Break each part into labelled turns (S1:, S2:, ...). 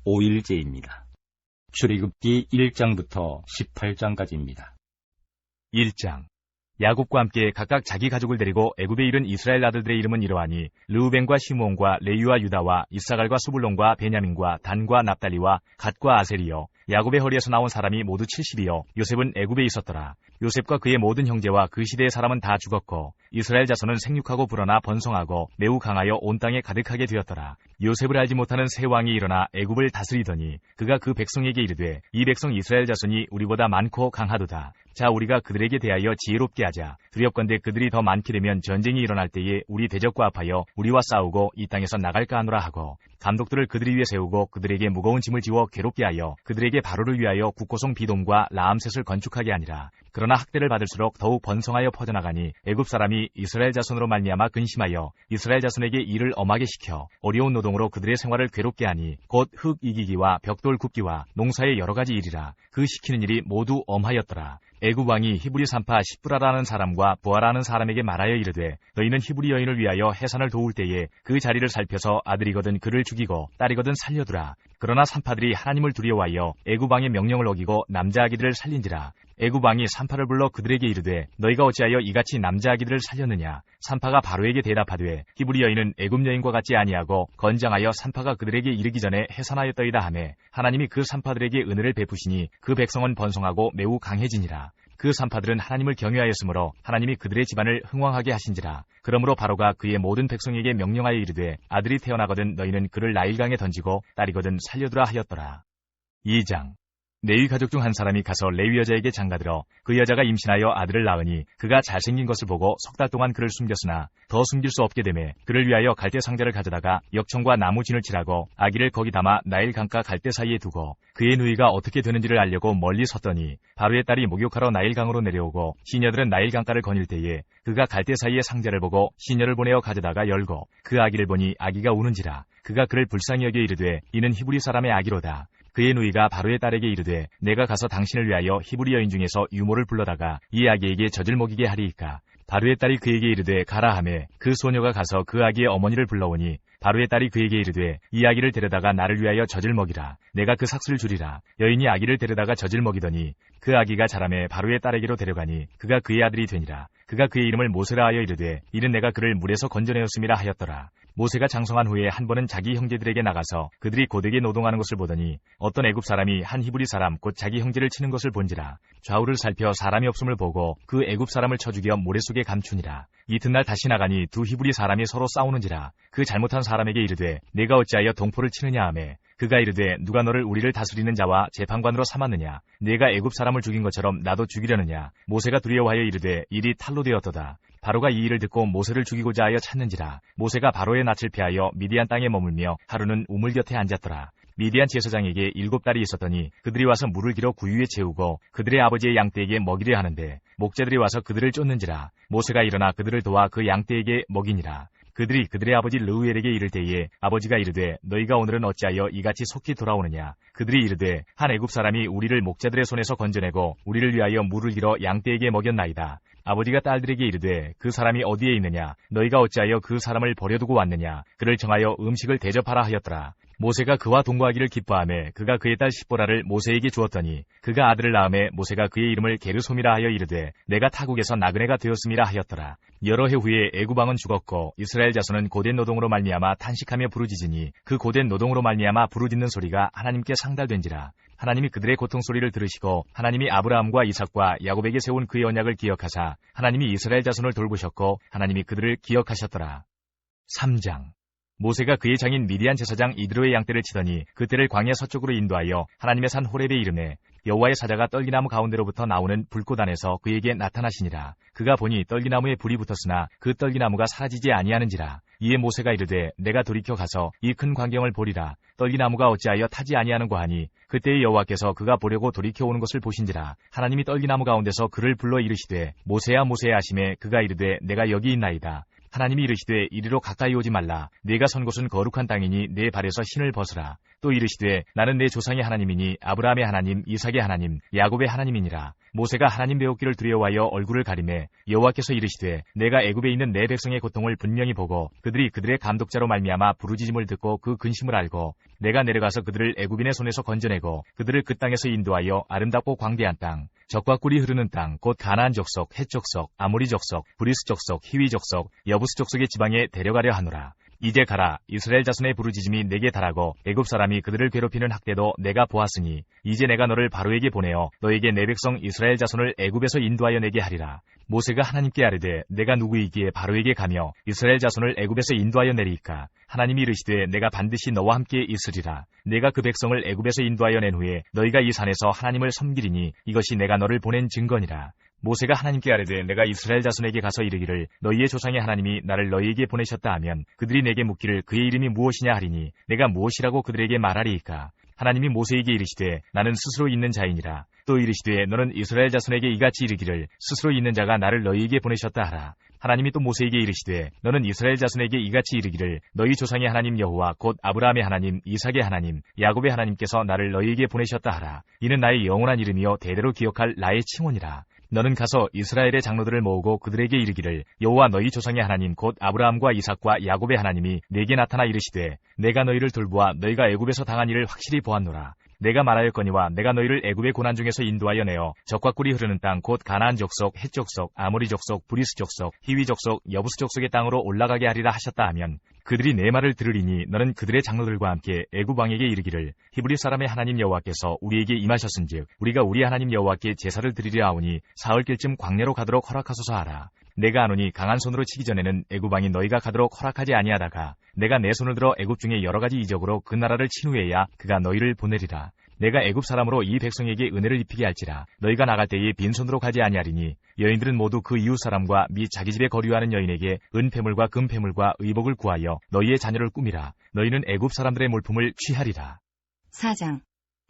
S1: 5일째입니다. 출애굽기 1장부터 18장까지입니다.
S2: 1장. 야곱과 함께 각각 자기 가족을 데리고 애굽에 이른 이스라엘 아들들의 이름은 이러하니 르우벤과 시므온과 레위와 유다와 이사갈과 스불론과 베냐민과 단과 납달리와 갓과 아셀이요. 야곱의 허리에서 나온 사람이 모두 70이요. 요셉은 애굽에 있었더라. 요셉과 그의 모든 형제와 그 시대의 사람은 다 죽었고 이스라엘 자손은 생육하고 불어나 번성하고 매우 강하여 온 땅에 가득하게 되었더라. 요셉을 알지 못하는 새 왕이 일어나 애굽을 다스리더니 그가 그 백성에게 이르되 이 백성 이스라엘 자손이 우리보다 많고 강하도다. 자, 우리가 그들에게 대하여 지혜롭게 하자. 두렵건대 그들이 더 많게 되면 전쟁이 일어날 때에 우리 대적과 합하여 우리와 싸우고 이 땅에서 나갈까 하노라 하고 감독들을 그들 위에 세우고 그들에게 무거운 짐을 지워 괴롭게 하여 그들에게 바로를 위하여 국고송 비돔과 라암셋을 건축하게 하니라. 그러나 학대를 받을수록 더욱 번성하여 퍼져나가니 애굽 사람이 이스라엘 자손으로 말미암아 근심하여 이스라엘 자손에게 일을 엄하게 시켜 어려운 노동으로 그들의 생활을 괴롭게 하니 곧 흙 이기기와 벽돌 굽기와 농사의 여러 가지 일이라. 그 시키는 일이 모두 엄하였더라. 애굽 왕이 히브리 산파 십브라라는 사람과 부하라는 사람에게 말하여 이르되 너희는 히브리 여인을 위하여 해산을 도울 때에 그 자리를 살펴서 아들이거든 그를 죽이고 딸이거든 살려두라. 그러나 산파들이 하나님을 두려워하여 애굽 왕의 명령을 어기고 남자아기들을 살린지라. 애굽 왕이 산파를 불러 그들에게 이르되 너희가 어찌하여 이같이 남자아기들을 살렸느냐. 산파가 바로에게 대답하되 히브리 여인은 애굽 여인과 같지 아니하고 건장하여 산파가 그들에게 이르기 전에 해산하였더이다 하매 하나님이 그 산파들에게 은혜를 베푸시니 그 백성은 번성하고 매우 강해지니라. 그 산파들은 하나님을 경외하였으므로 하나님이 그들의 집안을 흥왕하게 하신지라. 그러므로 바로가 그의 모든 백성에게 명령하여 이르되 아들이 태어나거든 너희는 그를 나일강에 던지고 딸이거든 살려두라 하였더라. 2장. 레위 가족 중 한 사람이 가서 레위 여자에게 장가들어 그 여자가 임신하여 아들을 낳으니 그가 잘생긴 것을 보고 석 달 동안 그를 숨겼으나 더 숨길 수 없게 되매 그를 위하여 갈대 상자를 가져다가 역청과 나무 진을 칠하고 아기를 거기 담아 나일 강가 갈대 사이에 두고 그의 누이가 어떻게 되는지를 알려고 멀리 섰더니 바로의 딸이 목욕하러 나일 강으로 내려오고 시녀들은 나일 강가를 거닐 때에 그가 갈대 사이에 상자를 보고 시녀를 보내어 가져다가 열고 그 아기를 보니 아기가 우는지라. 그가 그를 불쌍히 여겨 이르되 이는 히브리 사람의 아기로다. 그의 누이가 바로의 딸에게 이르되 내가 가서 당신을 위하여 히브리 여인 중에서 유모를 불러다가 이 아기에게 젖을 먹이게 하리이까. 바로의 딸이 그에게 이르되 가라 하매 그 소녀가 가서 그 아기의 어머니를 불러오니 바로의 딸이 그에게 이르되 이 아기를 데려다가 나를 위하여 젖을 먹이라. 내가 그 삭슬을 주리라. 여인이 아기를 데려다가 젖을 먹이더니 그 아기가 자라매 바로의 딸에게로 데려가니 그가 그의 아들이 되니라. 그가 그의 이름을 모세라 하여 이르되 이는 내가 그를 물에서 건져내었음이라 하였더라. 모세가 장성한 후에 한 번은 자기 형제들에게 나가서 그들이 고되게 노동하는 것을 보더니 어떤 애굽 사람이 한 히브리 사람 곧 자기 형제를 치는 것을 본지라. 좌우를 살펴 사람이 없음을 보고 그 애굽 사람을 쳐 죽여 모래 속에 감추니라. 이튿날 다시 나가니 두 히브리 사람이 서로 싸우는지라. 그 잘못한 사람에게 이르되 내가 어찌하여 동포를 치느냐 하매 그가 이르되 누가 너를 우리를 다스리는 자와 재판관으로 삼았느냐. 내가 애굽 사람을 죽인 것처럼 나도 죽이려느냐. 모세가 두려워하여 이르되 일이 탈로 되었도다. 바로가 이 일을 듣고 모세를 죽이고자 하여 찾는지라. 모세가 바로의 낯을 피하여 미디안 땅에 머물며 하루는 우물 곁에 앉았더라. 미디안 제사장에게 7딸이 있었더니 그들이 와서 물을 길어 구유에 채우고 그들의 아버지의 양떼에게 먹이려 하는데 목자들이 와서 그들을 쫓는지라. 모세가 일어나 그들을 도와 그 양떼에게 먹이니라. 그들이 그들의 아버지 르우엘에게 이를 때에 아버지가 이르되 너희가 오늘은 어찌하여 이같이 속히 돌아오느냐. 그들이 이르되 한 애굽 사람이 우리를 목자들의 손에서 건져내고 우리를 위하여 물을 길어 양떼에게 먹였나이다. 아버지가 딸들에게 이르되 그 사람이 어디에 있느냐. 너희가 어찌하여 그 사람을 버려두고 왔느냐. 그를 청하여 음식을 대접하라 하였더라. 모세가 그와 동거하기를 기뻐하며 그가 그의 딸 십보라를 모세에게 주었더니 그가 아들을 낳음에 모세가 그의 이름을 게르솜이라 하여 이르되 내가 타국에서 나그네가 되었음이라 하였더라. 여러 해 후에 애굽 왕은 죽었고 이스라엘 자손은 고된 노동으로 말미암아 탄식하며 부르짖으니 그 고된 노동으로 말미암아 부르짖는 소리가 하나님께 상달된지라. 하나님이 그들의 고통 소리를 들으시고 하나님이 아브라함과 이삭과 야곱에게 세운 그의 언약을 기억하사 하나님이 이스라엘 자손을 돌보셨고 하나님이 그들을 기억하셨더라. 3장. 모세가 그의 장인 미디안 제사장 이드로의 양떼를 치더니 그 떼를 광야 서쪽으로 인도하여 하나님의 산 호렙에 이르매 여호와의 사자가 떨기나무 가운데로부터 나오는 불꽃 안에서 그에게 나타나시니라. 그가 보니 떨기나무에 불이 붙었으나 그 떨기나무가 사라지지 아니하는지라. 이에 모세가 이르되 내가 돌이켜 가서 이 큰 광경을 보리라. 떨기나무가 어찌하여 타지 아니하는고 하니 그때의 여호와께서 그가 보려고 돌이켜 오는 것을 보신지라. 하나님이 떨기나무 가운데서 그를 불러 이르시되 모세야 모세야 하시매 그가 이르되 내가 여기 있나이다. 하나님이 이르시되 이리로 가까이 오지 말라. 네가 선 곳은 거룩한 땅이니 네 발에서 신을 벗으라. 또 이르시되 나는 내 조상의 하나님이니 아브라함의 하나님, 이삭의 하나님, 야곱의 하나님이니라. 모세가 하나님 배우기를 두려워하여 얼굴을 가리매 여호와께서 이르시되 내가 애굽에 있는 내 백성의 고통을 분명히 보고 그들이 그들의 감독자로 말미암아 부르짖음을 듣고 그 근심을 알고 내가 내려가서 그들을 애굽인의 손에서 건져내고 그들을 그 땅에서 인도하여 아름답고 광대한 땅 젖과 꿀이 흐르는 땅 곧 가나안 족속, 헷 족속, 아모리 족속, 브리스 족속, 히위 족속, 여부스 족속의 지방에 데려가려 하노라. 이제 가라. 이스라엘 자손의 부르짖음이 내게 달하고 애굽 사람이 그들을 괴롭히는 학대도 내가 보았으니 이제 내가 너를 바로에게 보내어 너에게 내 백성 이스라엘 자손을 애굽에서 인도하여 내게 하리라. 모세가 하나님께 아뢰되 내가 누구이기에 바로에게 가며 이스라엘 자손을 애굽에서 인도하여 내리이까. 하나님이 이르시되 내가 반드시 너와 함께 있으리라. 내가 그 백성을 애굽에서 인도하여 낸 후에 너희가 이 산에서 하나님을 섬기리니 이것이 내가 너를 보낸 증거니라. 모세가 하나님께 아뢰되 내가 이스라엘 자손에게 가서 이르기를 너희의 조상의 하나님이 나를 너희에게 보내셨다 하면 그들이 내게 묻기를 그의 이름이 무엇이냐 하리니 내가 무엇이라고 그들에게 말하리이까. 하나님이 모세에게 이르시되 나는 스스로 있는 자이니라. 또 이르시되 너는 이스라엘 자손에게 이같이 이르기를 스스로 있는 자가 나를 너희에게 보내셨다 하라. 하나님이 또 모세에게 이르시되 너는 이스라엘 자손에게 이같이 이르기를 너희 조상의 하나님 여호와 곧 아브라함의 하나님, 이삭의 하나님, 야곱의 하나님께서 나를 너희에게 보내셨다 하라. 이는 나의 영원한 이름이요 대대로 기억할 나의 칭호니라. 너는 가서 이스라엘의 장로들을 모으고 그들에게 이르기를 여호와 너희 조상의 하나님 곧 아브라함과 이삭과 야곱의 하나님이 내게 나타나 이르시되 내가 너희를 돌보아 너희가 애굽에서 당한 일을 확실히 보았노라. 내가 말하였거니와 내가 너희를 애굽의 고난 중에서 인도하여 내어 젖과 꿀이 흐르는 땅 곧 가나안 족속, 헷 족속, 아모리 족속, 브리스 족속, 히위 족속, 여부스 족속의 땅으로 올라가게 하리라 하셨다 하면 그들이 내 말을 들으리니 너는 그들의 장로들과 함께 애굽 왕에게 이르기를 히브리 사람의 하나님 여호와께서 우리에게 임하셨은즉 우리가 우리 하나님 여호와께 제사를 드리려 하오니 사흘길쯤 광야로 가도록 허락하소서 하라. 내가 아노니 강한 손으로 치기 전에는 애굽 왕이 너희가 가도록 허락하지 아니하다가 내가 내 손을 들어 애굽 중에 여러 가지 이적으로 그 나라를 친 후에야 그가 너희를 보내리라. 내가 애굽 사람으로 이 백성에게 은혜를 입히게 할지라. 너희가 나갈 때에 빈손으로 가지 아니하리니 여인들은 모두 그 이웃 사람과 및 자기 집에 거류하는 여인에게 은폐물과 금폐물과 의복을 구하여 너희의 자녀를 꾸미라. 너희는 애굽 사람들의 물품을 취하리라.
S3: 4장.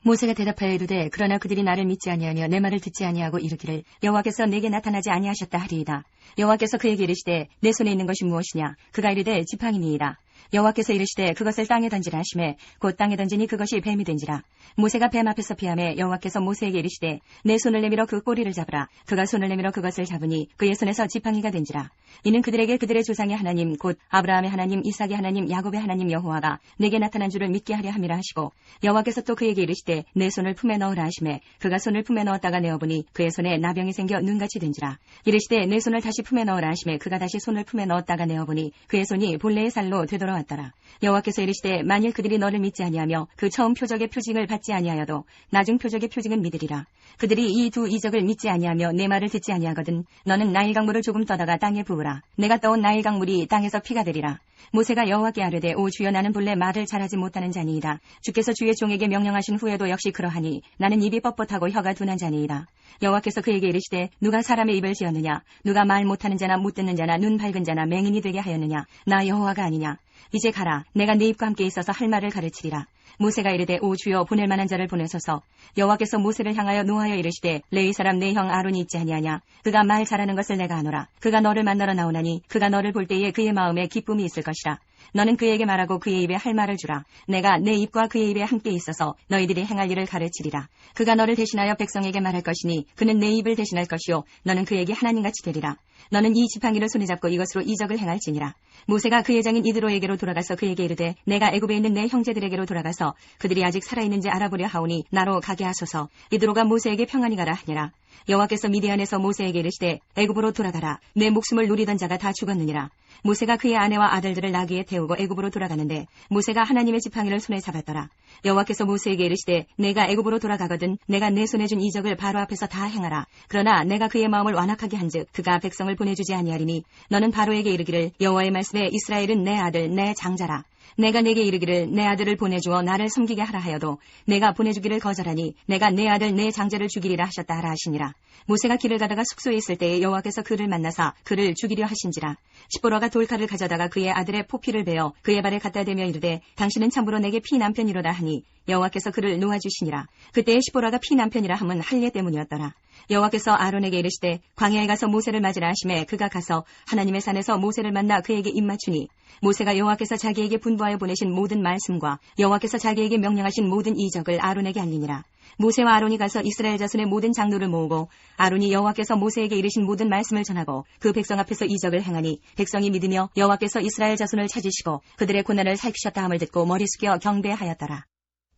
S3: 모세가 대답하여 이르되 그러나 그들이 나를 믿지 아니하며 내 말을 듣지 아니하고 이르기를 여호와께서 내게 나타나지 아니하셨다 하리이다. 여호와께서 그에게 이르시되 내 손에 있는 것이 무엇이냐. 그가 이르되 지팡이니이다. 여호와께서 이르시되 그것을 땅에 던지라 하시매 곧 땅에 던지니 그것이 뱀이 된지라. 모세가 뱀 앞에서 피하매 여호와께서 모세에게 이르시되 내 손을 내밀어 그 꼬리를 잡으라. 그가 손을 내밀어 그것을 잡으니 그의 손에서 지팡이가 된지라. 이는 그들에게 그들의 조상의 하나님 곧 아브라함의 하나님, 이삭의 하나님, 야곱의 하나님 여호와가 내게 나타난 줄을 믿게 하려 함이라 하시고 여호와께서 또 그에게 이르시되 내 손을 품에 넣으라 하시매 그가 손을 품에 넣었다가 내어보니 그의 손에 나병이 생겨 눈같이 된지라. 이르시되 내 손을 다시 품에 넣으라 하시매 그가 다시 손을 품에 넣었다가 내어보니 그의 손이 본래의 살로 되돌아왔더라. 여호와께서 이르시되 만일 그들이 너를 믿지 아니하며 그 처음 표적의 표징을 받지 아니하여도 나중 표적의 표징은 믿으리라. 그들이 이 두 이적을 믿지 아니하며 내 말을 듣지 아니하거든 너는 나일 강물을 조금 떠다가 땅에 부으라. 내가 떠온 나일 강물이 땅에서 피가 되리라. 모세가 여호와께 아뢰되 오 주여 나는 본래 말을 잘하지 못하는 자니이다. 주께서 주의 종에게 명령하신 후에도 역시 그러하니 나는 입이 뻣뻣하고 혀가 둔한 자니이다. 여호와께서 그에게 이르시되 누가 사람의 입을 지었느냐. 누가 말 못하는 자나 못 듣는 자나 눈 밝은 자나 맹인이 되게 하였느냐. 나 여호와가 아니냐. 이제 가라. 내가 네 입과 함께 있어서 할 말을 가르치리라. 모세가 이르되 오 주여 보낼 만한 자를 보내소서. 여호와께서 모세를 향하여 노하여 이르시되 레위 사람 내 형 아론이 있지 아니하냐. 그가 말 잘하는 것을 내가 아노라. 그가 너를 만나러 나오나니 그가 너를 볼 때에 그의 마음에 기쁨이 있을 것이라. 너는 그에게 말하고 그의 입에 할 말을 주라. 내가 내 입과 그의 입에 함께 있어서 너희들이 행할 일을 가르치리라. 그가 너를 대신하여 백성에게 말할 것이니 그는 내 입을 대신할 것이요 너는 그에게 하나님같이 되리라. 너는 이 지팡이를 손에 잡고 이것으로 이적을 행할지니라. 모세가 그의 장인 이드로에게로 돌아가서 그에게 이르되 내가 애굽에 있는 내 형제들에게로 돌아가서 그들이 아직 살아있는지 알아보려 하오니 나로 가게 하소서. 이드로가 모세에게 평안히 가라 하니라. 여호와께서 미디안에서 모세에게 이르시되 애굽으로 돌아가라. 내 목숨을 누리던 자가 다 죽었느니라. 모세가 그의 아내와 아들들을 나귀에 태우고 애굽으로 돌아가는데 모세가 하나님의 지팡이를 손에 잡았더라. 여호와께서 모세에게 이르시되 내가 애굽으로 돌아가거든 내가 내 손에 준 이적을 바로 앞에서 다 행하라. 그러나 내가 그의 마음을 완악하게 한즉 그가 백성을 보내주지 아니하리니 너는 바로에게 이르기를 여호와의 말씀에 이스라엘은 내 아들 내 장자라. 내가 내게 이르기를 내 아들을 보내주어 나를 섬기게 하라 하여도 내가 보내주기를 거절하니 내가 내 아들 내 장자를 죽이리라 하셨다 하라 하시니라. 모세가 길을 가다가 숙소에 있을 때에 여호와께서 그를 만나사 그를 죽이려 하신지라. 시보라가 돌칼을 가져다가 그의 아들의 포피를 베어 그의 발에 갖다 대며 이르되 당신은 참으로 내게 피남편이로다 하니 여호와께서 그를 놓아주시니라. 그때에 시보라가 피남편이라 함은 할례 때문이었더라. 여호와께서 아론에게 이르시되 광야에 가서 모세를 맞으라 하시매 그가 가서 하나님의 산에서 모세를 만나 그에게 입맞추니 모세가 여호와께서 자기에게 분부하여 보내신 모든 말씀과 여호와께서 자기에게 명령하신 모든 이적을 아론에게 알리니라. 모세와 아론이 가서 이스라엘 자손의 모든 장로를 모으고 아론이 여호와께서 모세에게 이르신 모든 말씀을 전하고 그 백성 앞에서 이적을 행하니 백성이 믿으며 여호와께서 이스라엘 자손을 찾으시고 그들의 고난을 살피셨다 함을 듣고 머리 숙여 경배하였더라.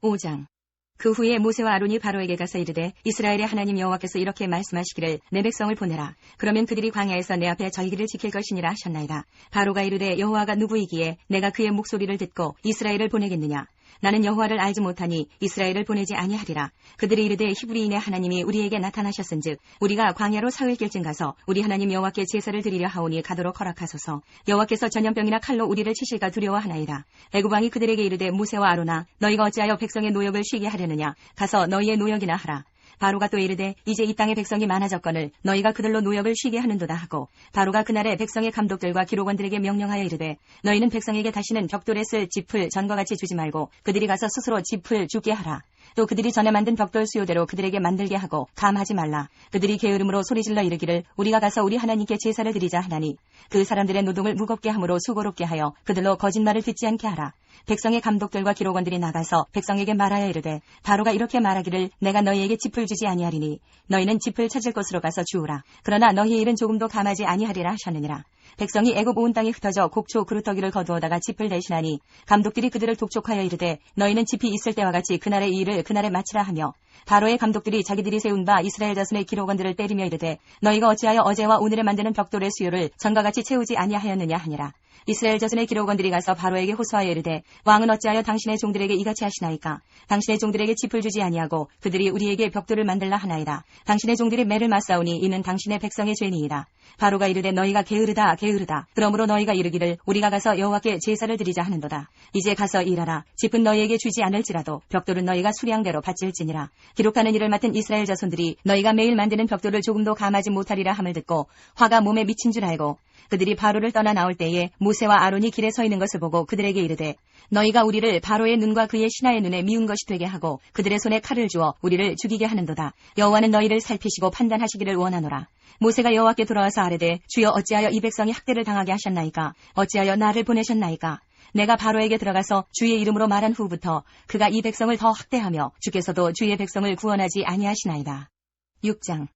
S3: 5장. 그 후에 모세와 아론이 바로에게 가서 이르되 이스라엘의 하나님 여호와께서 이렇게 말씀하시기를 내 백성을 보내라. 그러면 그들이 광야에서 내 앞에 절기를 지킬 것이니라 하셨나이다. 바로가 이르되 여호와가 누구이기에 내가 그의 목소리를 듣고 이스라엘을 보내겠느냐. 나는 여호와를 알지 못하니 이스라엘을 보내지 아니하리라. 그들이 이르되 히브리인의 하나님이 우리에게 나타나셨은즉 우리가 광야로 사흘길쯤 가서 우리 하나님 여호와께 제사를 드리려 하오니 가도록 허락하소서. 여호와께서 전염병이나 칼로 우리를 치실까 두려워하나이다. 애굽 왕이 그들에게 이르되 모세와 아론아 너희가 어찌하여 백성의 노역을 쉬게 하려느냐. 가서 너희의 노역이나 하라. 바로가 또 이르되 이제 이 땅의 백성이 많아졌거늘 너희가 그들로 노역을 쉬게 하는도다 하고 바로가 그날에 백성의 감독들과 기록원들에게 명령하여 이르되 너희는 백성에게 다시는 벽돌에 쓸 짚을 전과 같이 주지 말고 그들이 가서 스스로 짚을 줍게 하라. 또 그들이 전에 만든 벽돌 수요대로 그들에게 만들게 하고 감하지 말라. 그들이 게으름으로 소리질러 이르기를 우리가 가서 우리 하나님께 제사를 드리자 하나니 그 사람들의 노동을 무겁게 함으로 수고롭게 하여 그들로 거짓말을 듣지 않게 하라. 백성의 감독들과 기록원들이 나가서 백성에게 말하여 이르되 바로가 이렇게 말하기를 내가 너희에게 짚을 주지 아니하리니 너희는 짚을 찾을 곳으로 가서 주우라. 그러나 너희의 일은 조금도 감하지 아니하리라 하셨느니라. 백성이 애굽 온 땅에 흩어져 곡초 그루터기를 거두어다가 짚을 대신하니 감독들이 그들을 독촉하여 이르되 너희는 짚이 있을 때와 같이 그날의 이 일을 그날에 마치라 하며 바로의 감독들이 자기들이 세운 바 이스라엘 자손의 기록원들을 때리며 이르되 너희가 어찌하여 어제와 오늘에 만드는 벽돌의 수요를 전과 같이 채우지 아니하였느냐 하니라. 이스라엘 자손의 기록원들이 가서 바로에게 호소하여 이르되 왕은 어찌하여 당신의 종들에게 이같이 하시나이까. 당신의 종들에게 짚을 주지 아니하고 그들이 우리에게 벽돌을 만들라 하나이다. 당신의 종들이 매를 맞사오니 이는 당신의 백성의 죄니이다. 바로가 이르되 너희가 게으르다 게으르다. 그러므로 너희가 이르기를 우리가 가서 여호와께 제사를 드리자 하는도다. 이제 가서 일하라. 짚은 너희에게 주지 않을지라도 벽돌은 너희가 수량대로 바칠지니라. 기록하는 일을 맡은 이스라엘 자손들이 너희가 매일 만드는 벽돌을 조금도 감하지 못하리라 함을 듣고 화가 몸에 미친 줄 알고 그들이 바로를 떠나 나올 때에 모세와 아론이 길에 서 있는 것을 보고 그들에게 이르되 너희가 우리를 바로의 눈과 그의 신하의 눈에 미운 것이 되게 하고 그들의 손에 칼을 주어 우리를 죽이게 하는도다. 여호와는 너희를 살피시고 판단하시기를 원하노라. 모세가 여호와께 돌아와서 아뢰되 주여 어찌하여 이 백성이 학대를 당하게 하셨나이까. 어찌하여 나를 보내셨나이까. 내가 바로에게 들어가서 주의 이름으로 말한 후부터 그가 이 백성을 더 학대하며 주께서도 주의 백성을 구원하지 아니하시나이다. 6장.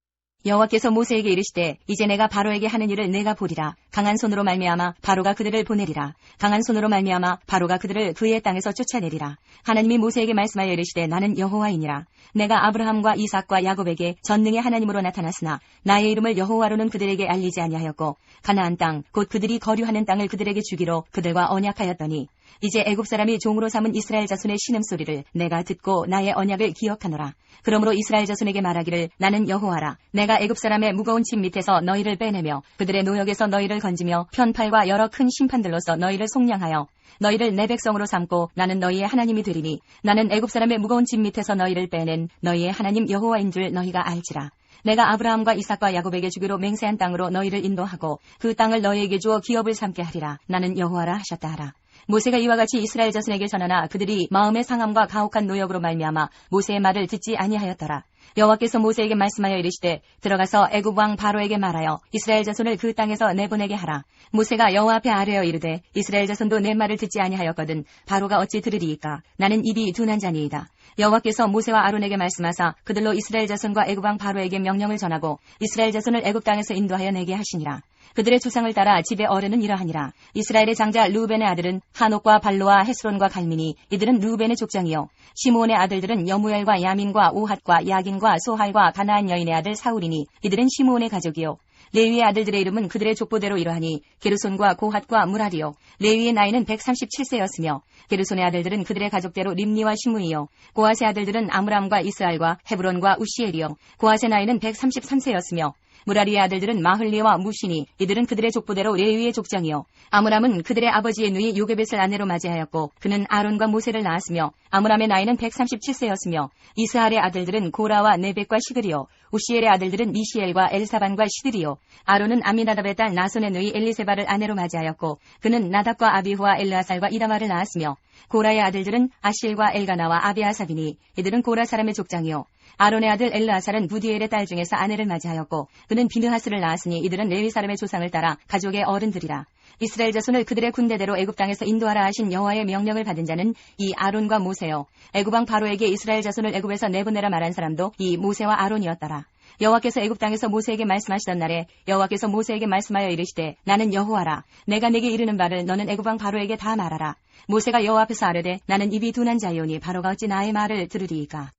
S3: 여호와께서 모세에게 이르시되 이제 내가 바로에게 하는 일을 내가 보리라. 강한 손으로 말미암아 바로가 그들을 보내리라. 강한 손으로 말미암아 바로가 그들을 그의 땅에서 쫓아내리라. 하나님이 모세에게 말씀하여 이르시되 나는 여호와이니라. 내가 아브라함과 이삭과 야곱에게 전능의 하나님으로 나타났으나 나의 이름을 여호와로는 그들에게 알리지 아니하였고 가나안 땅 곧 그들이 거류하는 땅을 그들에게 주기로 그들과 언약하였더니 이제 애굽 사람이 종으로 삼은 이스라엘 자손의 신음소리를 내가 듣고 나의 언약을 기억하노라. 그러므로 이스라엘 자손에게 말하기를 나는 여호와라. 내가 애굽 사람의 무거운 짐 밑에서 너희를 빼내며 그들의 노역에서 너희를 건지며 편팔과 여러 큰 심판들로서 너희를 속량하여 너희를 내 백성으로 삼고 나는 너희의 하나님이 되리니 나는 애굽 사람의 무거운 짐 밑에서 너희를 빼낸 너희의 하나님 여호와인 줄 너희가 알지라. 내가 아브라함과 이삭과 야곱에게 주기로 맹세한 땅으로 너희를 인도하고 그 땅을 너희에게 주어 기업을 삼게 하리라. 나는 여호와라 하셨다 하라. 모세가 이와 같이 이스라엘 자손에게 전하나 그들이 마음의 상함과 가혹한 노역으로 말미암아 모세의 말을 듣지 아니하였더라. 여호와께서 모세에게 말씀하여 이르시되 들어가서 애굽 왕 바로에게 말하여 이스라엘 자손을 그 땅에서 내보내게 하라. 모세가 여호와 앞에 아뢰어 이르되 이스라엘 자손도 내 말을 듣지 아니하였거든 바로가 어찌 들으리이까. 나는 입이 둔한 자니이다. 여호와께서 모세와 아론에게 말씀하사 그들로 이스라엘 자손과 애굽 왕 바로에게 명령을 전하고 이스라엘 자손을 애굽 땅에서 인도하여 내게 하시니라. 그들의 주상을 따라 집의 어른은 이러하니라. 이스라엘의 장자 루벤의 아들은 하녹과 발로와 헤스론과 갈미니 이들은 루벤의 족장이요. 시므온의 아들들은 여무엘과 야민과 오핫과 야긴과 소할과 가나안 여인의 아들 사울이니 이들은 시므온의 가족이요. 레위의 아들들의 이름은 그들의 족보대로 이러하니 게르손과 고핫과 무라리요. 레위의 나이는 137세였으며 게르손의 아들들은 그들의 가족대로 림니와 시므이요. 고핫의 아들들은 아므람과 이스알과 헤브론과 우시엘이요. 고핫의 나이는 133세였으며 무라리의 아들들은 마흘리와 무시니 이들은 그들의 족보대로 레위의 족장이요. 아므람은 그들의 아버지의 누이 요게벳을 아내로 맞이하였고 그는 아론과 모세를 낳았으며 아므람의 나이는 137세였으며 이스할의 아들들은 고라와 네벡과 시드리요. 우시엘의 아들들은 미시엘과 엘사반과 시드리요. 아론은 아미나답의 딸 나손의 누이 엘리세바를 아내로 맞이하였고 그는 나답과 아비후와 엘르아살과 이다마를 낳았으며 고라의 아들들은 아실과 엘가나와 아비아삽이니 이들은 고라 사람의 족장이요. 아론의 아들 엘르아살은 부디엘의 딸 중에서 아내를 맞이하였고 그는 비느하스를 낳았으니 이들은 레위 사람의 조상을 따라 가족의 어른들이라. 이스라엘 자손을 그들의 군대대로 애굽 땅에서 인도하라 하신 여호와의 명령을 받은 자는 이 아론과 모세요. 애굽 왕 바로에게 이스라엘 자손을 애굽에서 내보내라 말한 사람도 이 모세와 아론이었더라. 여호와께서 애굽 땅에서 모세에게 말씀하시던 날에 여호와께서 모세에게 말씀하여 이르시되 나는 여호와라. 내가 내게 이르는 바를 너는 애굽 왕 바로에게 다 말하라. 모세가 여호와 앞에서 아뢰되 나는 입이 둔한 자이오니 바로가 어찌 나의 말을 들으리이까.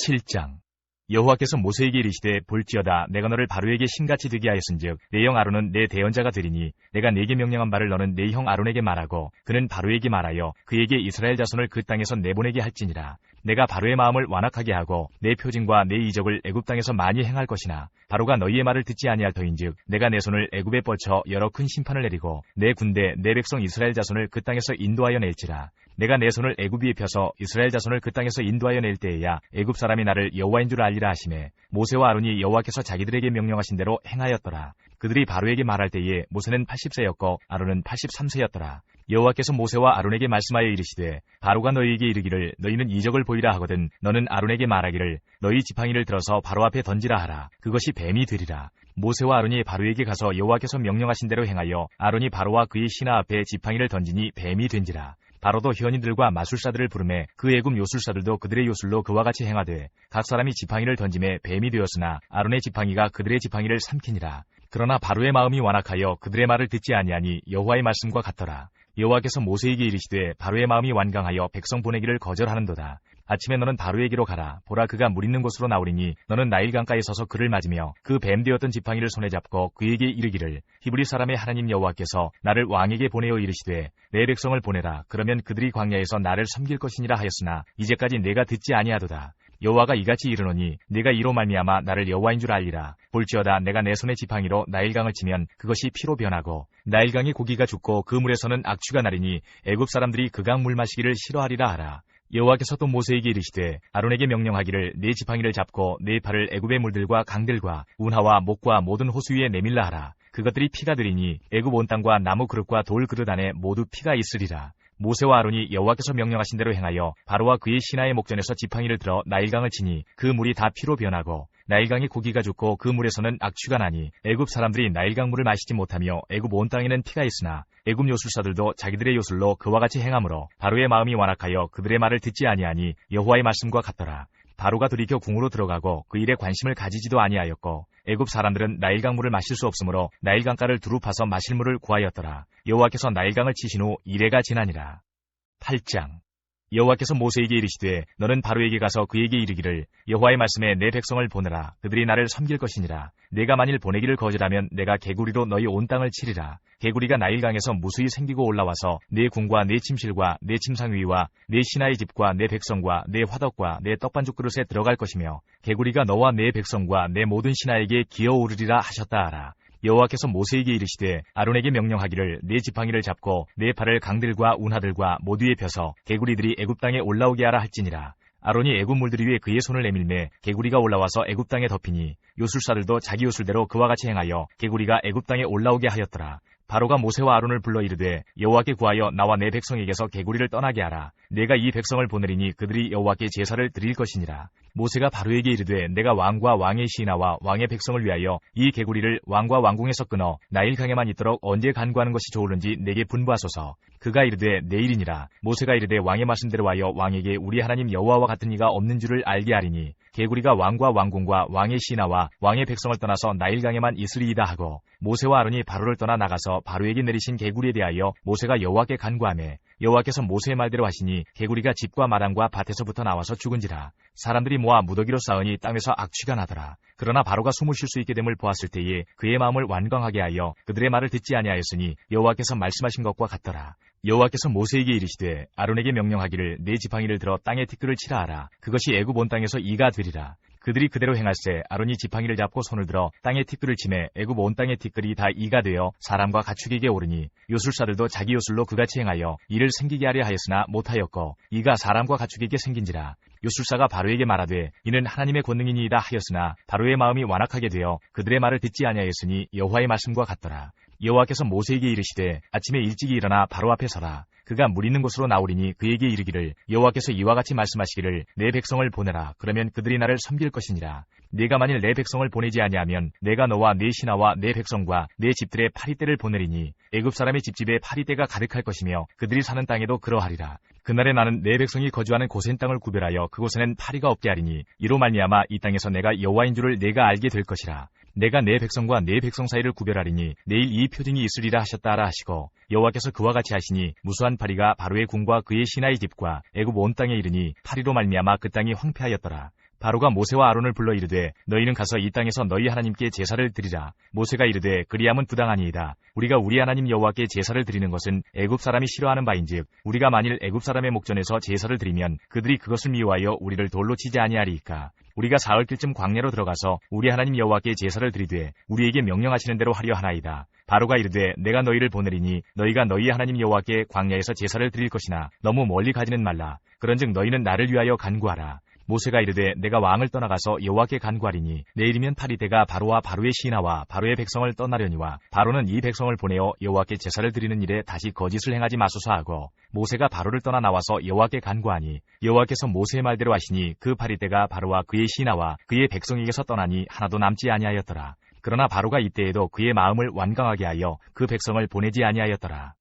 S2: 7장. 여호와께서 모세에게 이르시되 볼지어다 내가 너를 바로에게 신같이 되게 하였은즉 내 형 아론은 내 대언자가 되리니 내가 네게 명령한 바를 너는 내 형 아론에게 말하고 그는 바로에게 말하여 그에게 이스라엘 자손을 그 땅에서 내보내게 할지니라. 내가 바로의 마음을 완악하게 하고 내 표징과 내 이적을 애굽 땅에서 많이 행할 것이나 바로가 너희의 말을 듣지 아니할 터인즉 내가 내 손을 애굽에 뻗쳐 여러 큰 심판을 내리고 내 군대 내 백성 이스라엘 자손을 그 땅에서 인도하여 낼지라. 내가 내 손을 애굽 위에 펴서 이스라엘 자손을 그 땅에서 인도하여 낼 때에야 애굽 사람이 나를 여호와인 줄 알리라 하시매 모세와 아론이 여호와께서 자기들에게 명령하신 대로 행하였더라. 그들이 바로에게 말할 때에 모세는 80세였고 아론은 83세였더라. 여호와께서 모세와 아론에게 말씀하여 이르시되 바로가 너희에게 이르기를 너희는 이적을 보이라 하거든 너는 아론에게 말하기를 너희 지팡이를 들어서 바로 앞에 던지라 하라. 그것이 뱀이 되리라. 모세와 아론이 바로에게 가서 여호와께서 명령하신 대로 행하여 아론이 바로와 그의 신하 앞에 지팡이를 던지니 뱀이 된지라. 바로도 현인들과 마술사들을 부르매 그 애굽 요술사들도 그들의 요술로 그와 같이 행하되 각 사람이 지팡이를 던짐에 뱀이 되었으나 아론의 지팡이가 그들의 지팡이를 삼키니라. 그러나 바로의 마음이 완악하여 그들의 말을 듣지 아니하니 여호와의 말씀과 같더라. 여호와께서 모세에게 이르시되 바로의 마음이 완강하여 백성 보내기를 거절하는도다. 아침에 너는 바로에게로 가라. 보라 그가 물 있는 곳으로 나오리니 너는 나일 강가에 서서 그를 맞으며 그 뱀 되었던 지팡이를 손에 잡고 그에게 이르기를 히브리 사람의 하나님 여호와께서 나를 왕에게 보내어 이르시되 내 백성을 보내라. 그러면 그들이 광야에서 나를 섬길 것이니라 하였으나 이제까지 내가 듣지 아니하도다. 여호와가 이같이 이르노니 네가 이로 말미암아 나를 여호와인 줄 알리라. 볼지어다 내가 내 손의 지팡이로 나일강을 치면 그것이 피로 변하고 나일강의 고기가 죽고 그 물에서는 악취가 나리니 애굽 사람들이 그 강 물 마시기를 싫어하리라 하라. 여호와께서 또 모세에게 이르시되 아론에게 명령하기를 네 지팡이를 잡고 네 팔을 애굽의 물들과 강들과 운하와 목과 모든 호수 위에 내밀라 하라. 그것들이 피가 되리니 애굽 온 땅과 나무 그릇과 돌 그릇 안에 모두 피가 있으리라. 모세와 아론이 여호와께서 명령하신 대로 행하여 바로와 그의 신하의 목전에서 지팡이를 들어 나일강을 치니 그 물이 다 피로 변하고 나일강의 고기가 죽고 그 물에서는 악취가 나니 애굽 사람들이 나일강 물을 마시지 못하며 애굽 온 땅에는 피가 있으나 애굽 요술사들도 자기들의 요술로 그와 같이 행하므로 바로의 마음이 완악하여 그들의 말을 듣지 아니하니 여호와의 말씀과 같더라. 바로가 돌이켜 궁으로 들어가고 그 일에 관심을 가지지도 아니하였고 애굽 사람들은 나일강 물을 마실 수 없으므로 나일강가를 두루 파서 마실 물을 구하였더라. 여호와께서 나일강을 치신 후 이레가 지나니라. 8장. 여호와께서 모세에게 이르시되 너는 바로에게 가서 그에게 이르기를 여호와의 말씀에 내 백성을 보내라. 그들이 나를 섬길 것이니라. 내가 만일 보내기를 거절하면 내가 개구리로 너희 온 땅을 치리라. 개구리가 나일강에서 무수히 생기고 올라와서 내 궁과 내 침실과 내 침상 위와 내 신하의 집과 내 백성과 내 화덕과 내 떡반죽 그릇에 들어갈 것이며 개구리가 너와 내 백성과 내 모든 신하에게 기어오르리라 하셨다 하라. 여호와께서 모세에게 이르시되 아론에게 명령하기를 네 지팡이를 잡고 네 팔을 강들과 운하들과 모두에 펴서 개구리들이 애굽 땅에 올라오게 하라 할지니라. 아론이 애굽 물들 위에 그의 손을 내밀매 개구리가 올라와서 애굽 땅에 덮이니 요술사들도 자기 요술대로 그와 같이 행하여 개구리가 애굽 땅에 올라오게 하였더라. 바로가 모세와 아론을 불러 이르되 여호와께 구하여 나와 내 백성에게서 개구리를 떠나게 하라. 내가 이 백성을 보내리니 그들이 여호와께 제사를 드릴 것이니라. 모세가 바로에게 이르되 내가 왕과 왕의 시인하와 왕의 백성을 위하여 이 개구리를 왕과 왕궁에서 끊어 나일강에만 있도록 언제 간구하는 것이 좋을는지 내게 분부하소서. 그가 이르되 내일이니라. 모세가 이르되 왕의 말씀대로 하여 왕에게 우리 하나님 여호와와 같은 이가 없는 줄을 알게 하리니 개구리가 왕과 왕궁과 왕의 신하와 왕의 백성을 떠나서 나일강에만 있으리이다 하고 모세와 아론이 바로를 떠나 나가서 바로에게 내리신 개구리에 대하여 모세가 여호와께 간구하매 여호와께서 모세의 말대로 하시니 개구리가 집과 마당과 밭에서부터 나와서 죽은지라. 사람들이 모아 무더기로 쌓으니 땅에서 악취가 나더라. 그러나 바로가 숨을 쉴 수 있게 됨을 보았을 때에 그의 마음을 완강하게 하여 그들의 말을 듣지 아니하였으니 여호와께서 말씀하신 것과 같더라. 여호와께서 모세에게 이르시되 아론에게 명령하기를 네 지팡이를 들어 땅에 티끌을 치라 하라. 그것이 애굽 온 땅에서 이가 되리라. 그들이 그대로 행할세 아론이 지팡이를 잡고 손을 들어 땅에 티끌을 치매 애굽 온 땅의 티끌이 다 이가 되어 사람과 가축에게 오르니 요술사들도 자기 요술로 그같이 행하여 이를 생기게 하려 하였으나 못하였고 이가 사람과 가축에게 생긴지라. 요술사가 바로에게 말하되 이는 하나님의 권능이니이다 하였으나 바로의 마음이 완악하게 되어 그들의 말을 듣지 아니하였으니 여호와의 말씀과 같더라. 여호와께서 모세에게 이르시되 아침에 일찍이 일어나 바로 앞에 서라. 그가 물 있는 곳으로 나오리니 그에게 이르기를 여호와께서 이와 같이 말씀하시기를 내 백성을 보내라. 그러면 그들이 나를 섬길 것이니라. 네가 만일 내 백성을 보내지 아니하면 내가 너와 네 신하와 내 백성과 내 집들의 파리떼를 보내리니 애굽 사람의 집집에 파리떼가 가득할 것이며 그들이 사는 땅에도 그러하리라. 그날에 나는 내 백성이 거주하는 고센 땅을 구별하여 그곳에는 파리가 없게 하리니 이로 말미암아 이 땅에서 내가 여호와인 줄을 내가 알게 될 것이라. 내가 내 백성과 내 백성 사이를 구별하리니 내일 이 표징이 있으리라 하셨다 하라 하시고 여호와께서 그와 같이 하시니 무수한 파리가 바로의 궁과 그의 신하의 집과 애굽 온 땅에 이르니 파리로 말미암아 그 땅이 황폐하였더라. 바로가 모세와 아론을 불러 이르되 너희는 가서 이 땅에서 너희 하나님께 제사를 드리라. 모세가 이르되 그리함은 부당하니이다. 우리가 우리 하나님 여호와께 제사를 드리는 것은 애굽 사람이 싫어하는 바인즉 우리가 만일 애굽 사람의 목전에서 제사를 드리면 그들이 그것을 미워하여 우리를 돌로 치지 아니하리이까. 우리가 사흘길쯤 광야로 들어가서 우리 하나님 여호와께 제사를 드리되 우리에게 명령하시는 대로 하려 하나이다. 바로가 이르되 내가 너희를 보내리니 너희가 너희 하나님 여호와께 광야에서 제사를 드릴 것이나 너무 멀리 가지는 말라. 그런즉 너희는 나를 위하여 간구하라. 모세가 이르되 내가 왕을 떠나가서 여호와께 간구하리니 내일이면 파리떼가 바로와 바로의 신하와 바로의 백성을 떠나려니와 바로는 이 백성을 보내어 여호와께 제사를 드리는 일에 다시 거짓을 행하지 마소서 하고 모세가 바로를 떠나 나와서 여호와께 간구하니 여호와께서 모세의 말대로 하시니 그 파리떼가 바로와 그의 신하와 그의 백성에게서 떠나니 하나도 남지 아니하였더라. 그러나 바로가 이때에도 그의 마음을 완강하게 하여 그 백성을 보내지 아니하였더라.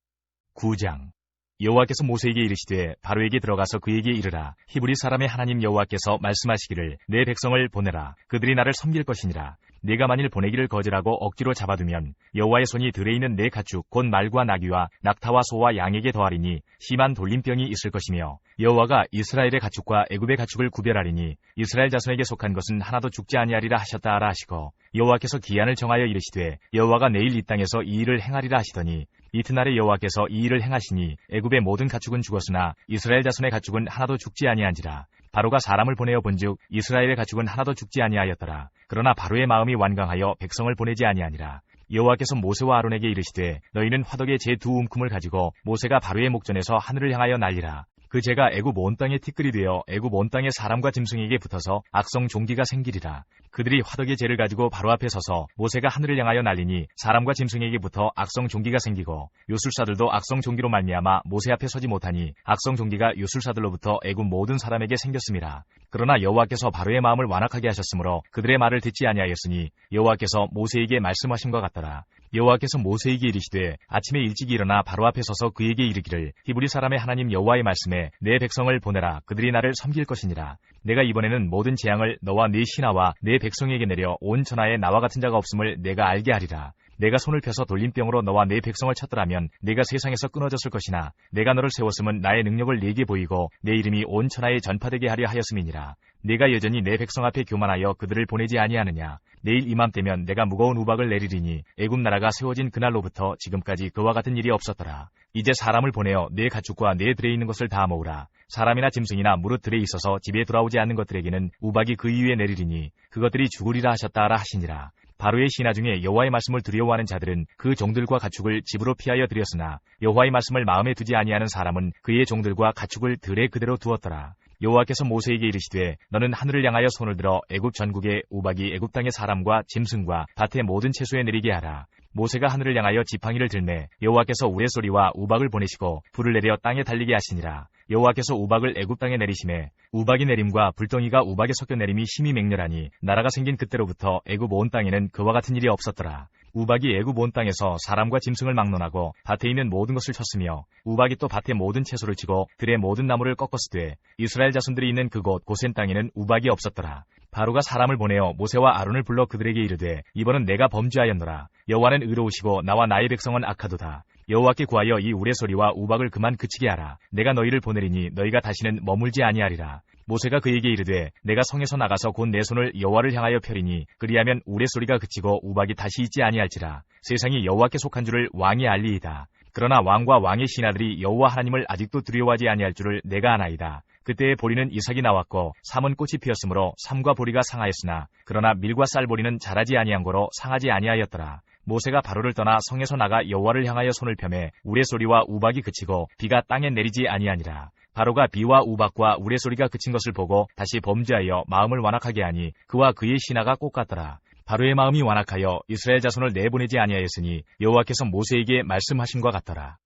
S2: 9장 여호와께서 모세에게 이르시되 바로에게 들어가서 그에게 이르라. 히브리 사람의 하나님 여호와께서 말씀하시기를 내 백성을 보내라. 그들이 나를 섬길 것이니라. 네가 만일 보내기를 거절하고 억지로 잡아두면 여호와의 손이 들에 있는 내 가축 곧 말과 나귀와 낙타와 소와 양에게 더하리니 심한 돌림병이 있을 것이며 여호와가 이스라엘의 가축과 애굽의 가축을 구별하리니 이스라엘 자손에게 속한 것은 하나도 죽지 아니하리라 하셨다 하라 하시고 여호와께서 기한을 정하여 이르시되 여호와가 내일 이 땅에서 이 일을 행하리라 하시더니 이튿날에 여호와께서 이 일을 행하시니 애굽의 모든 가축은 죽었으나 이스라엘 자손의 가축은 하나도 죽지 아니한지라. 바로가 사람을 보내어 본즉 이스라엘의 가축은 하나도 죽지 아니하였더라. 그러나 바로의 마음이 완강하여 백성을 보내지 아니하니라. 여호와께서 모세와 아론에게 이르시되 너희는 화덕에 제 두 움큼을 가지고 모세가 바로의 목전에서 하늘을 향하여 날리라. 그 재가 애굽 온 땅에 티끌이 되어 애굽 온 땅의 사람과 짐승에게 붙어서 악성 종기가 생기리라. 그들이 화덕의 재를 가지고 바로 앞에 서서 모세가 하늘을 향하여 날리니 사람과 짐승에게 붙어 악성 종기가 생기고 요술사들도 악성 종기로 말미암아 모세 앞에 서지 못하니 악성 종기가 요술사들로부터 애굽 모든 사람에게 생겼음이라. 그러나 여호와께서 바로의 마음을 완악하게 하셨으므로 그들의 말을 듣지 아니하였으니 여호와께서 모세에게 말씀하신 것 같더라. 여호와께서 모세에게 이르시되 아침에 일찍 일어나 바로 앞에 서서 그에게 이르기를 히브리 사람의 하나님 여호와의 말씀에 내 백성을 보내라. 그들이 나를 섬길 것이니라. 내가 이번에는 모든 재앙을 너와 네 신하와 내 백성에게 내려 온 천하에 나와 같은 자가 없음을 내가 알게 하리라. 내가 손을 펴서 돌림병으로 너와 내 백성을 쳤더라면 내가 세상에서 끊어졌을 것이나 내가 너를 세웠음은 나의 능력을 네게 보이고 내 이름이 온 천하에 전파되게 하려 하였음이니라. 내가 여전히 내 백성 앞에 교만하여 그들을 보내지 아니하느냐. 내일 이맘때면 내가 무거운 우박을 내리리니 애굽 나라가 세워진 그날로부터 지금까지 그와 같은 일이 없었더라. 이제 사람을 보내어 내 가축과 내 들에 있는 것을 다 모으라. 사람이나 짐승이나 무릇 들에 있어서 집에 돌아오지 않는 것들에게는 우박이 그 이유에 내리리니 그것들이 죽으리라 하셨다 하라 하시니라. 바로의 신하 중에 여호와의 말씀을 두려워하는 자들은 그 종들과 가축을 집으로 피하여 들였으나 여호와의 말씀을 마음에 두지 아니하는 사람은 그의 종들과 가축을 들에 그대로 두었더라. 여호와께서 모세에게 이르시되 너는 하늘을 향하여 손을 들어 애굽 전국에 우박이 애굽 땅의 사람과 짐승과 밭의 모든 채소에 내리게 하라. 모세가 하늘을 향하여 지팡이를 들매 여호와께서 우레소리와 우박을 보내시고 불을 내려 땅에 달리게 하시니라. 여호와께서 우박을 애굽 땅에 내리심에 우박이 내림과 불덩이가 우박에 섞여 내림이 심히 맹렬하니 나라가 생긴 그때로부터 애굽 온 땅에는 그와 같은 일이 없었더라. 우박이 애굽 온 땅에서 사람과 짐승을 막론하고 밭에 있는 모든 것을 쳤으며 우박이 또 밭의 모든 채소를 치고 들의 모든 나무를 꺾었으되 이스라엘 자손들이 있는 그곳 고센 땅에는 우박이 없었더라. 바로가 사람을 보내어 모세와 아론을 불러 그들에게 이르되 이번은 내가 범죄하였노라. 여호와는 의로우시고 나와 나의 백성은 악하도다. 여호와께 구하여 이 우레소리와 우박을 그만 그치게 하라. 내가 너희를 보내리니 너희가 다시는 머물지 아니하리라. 모세가 그에게 이르되 내가 성에서 나가서 곧 내 손을 여호와를 향하여 펴리니 그리하면 우레소리가 그치고 우박이 다시 있지 아니할지라. 세상이 여호와께 속한 줄을 왕이 알리이다. 그러나 왕과 왕의 신하들이 여호와 하나님을 아직도 두려워하지 아니할 줄을 내가 아나이다. 그때에 보리는 이삭이 나왔고 삼은 꽃이 피었으므로 삼과 보리가 상하였으나 그러나 밀과 쌀보리는 자라지 아니한 고로 상하지 아니하였더라. 모세가 바로를 떠나 성에서 나가 여호와를 향하여 손을 펴매 우레소리와 우박이 그치고 비가 땅에 내리지 아니하니라. 바로가 비와 우박과 우레소리가 그친 것을 보고 다시 범죄하여 마음을 완악하게 하니 그와 그의 신하가 똑같더라. 바로의 마음이 완악하여 이스라엘 자손을 내보내지 아니하였으니 여호와께서 모세에게 말씀하신 것 같더라.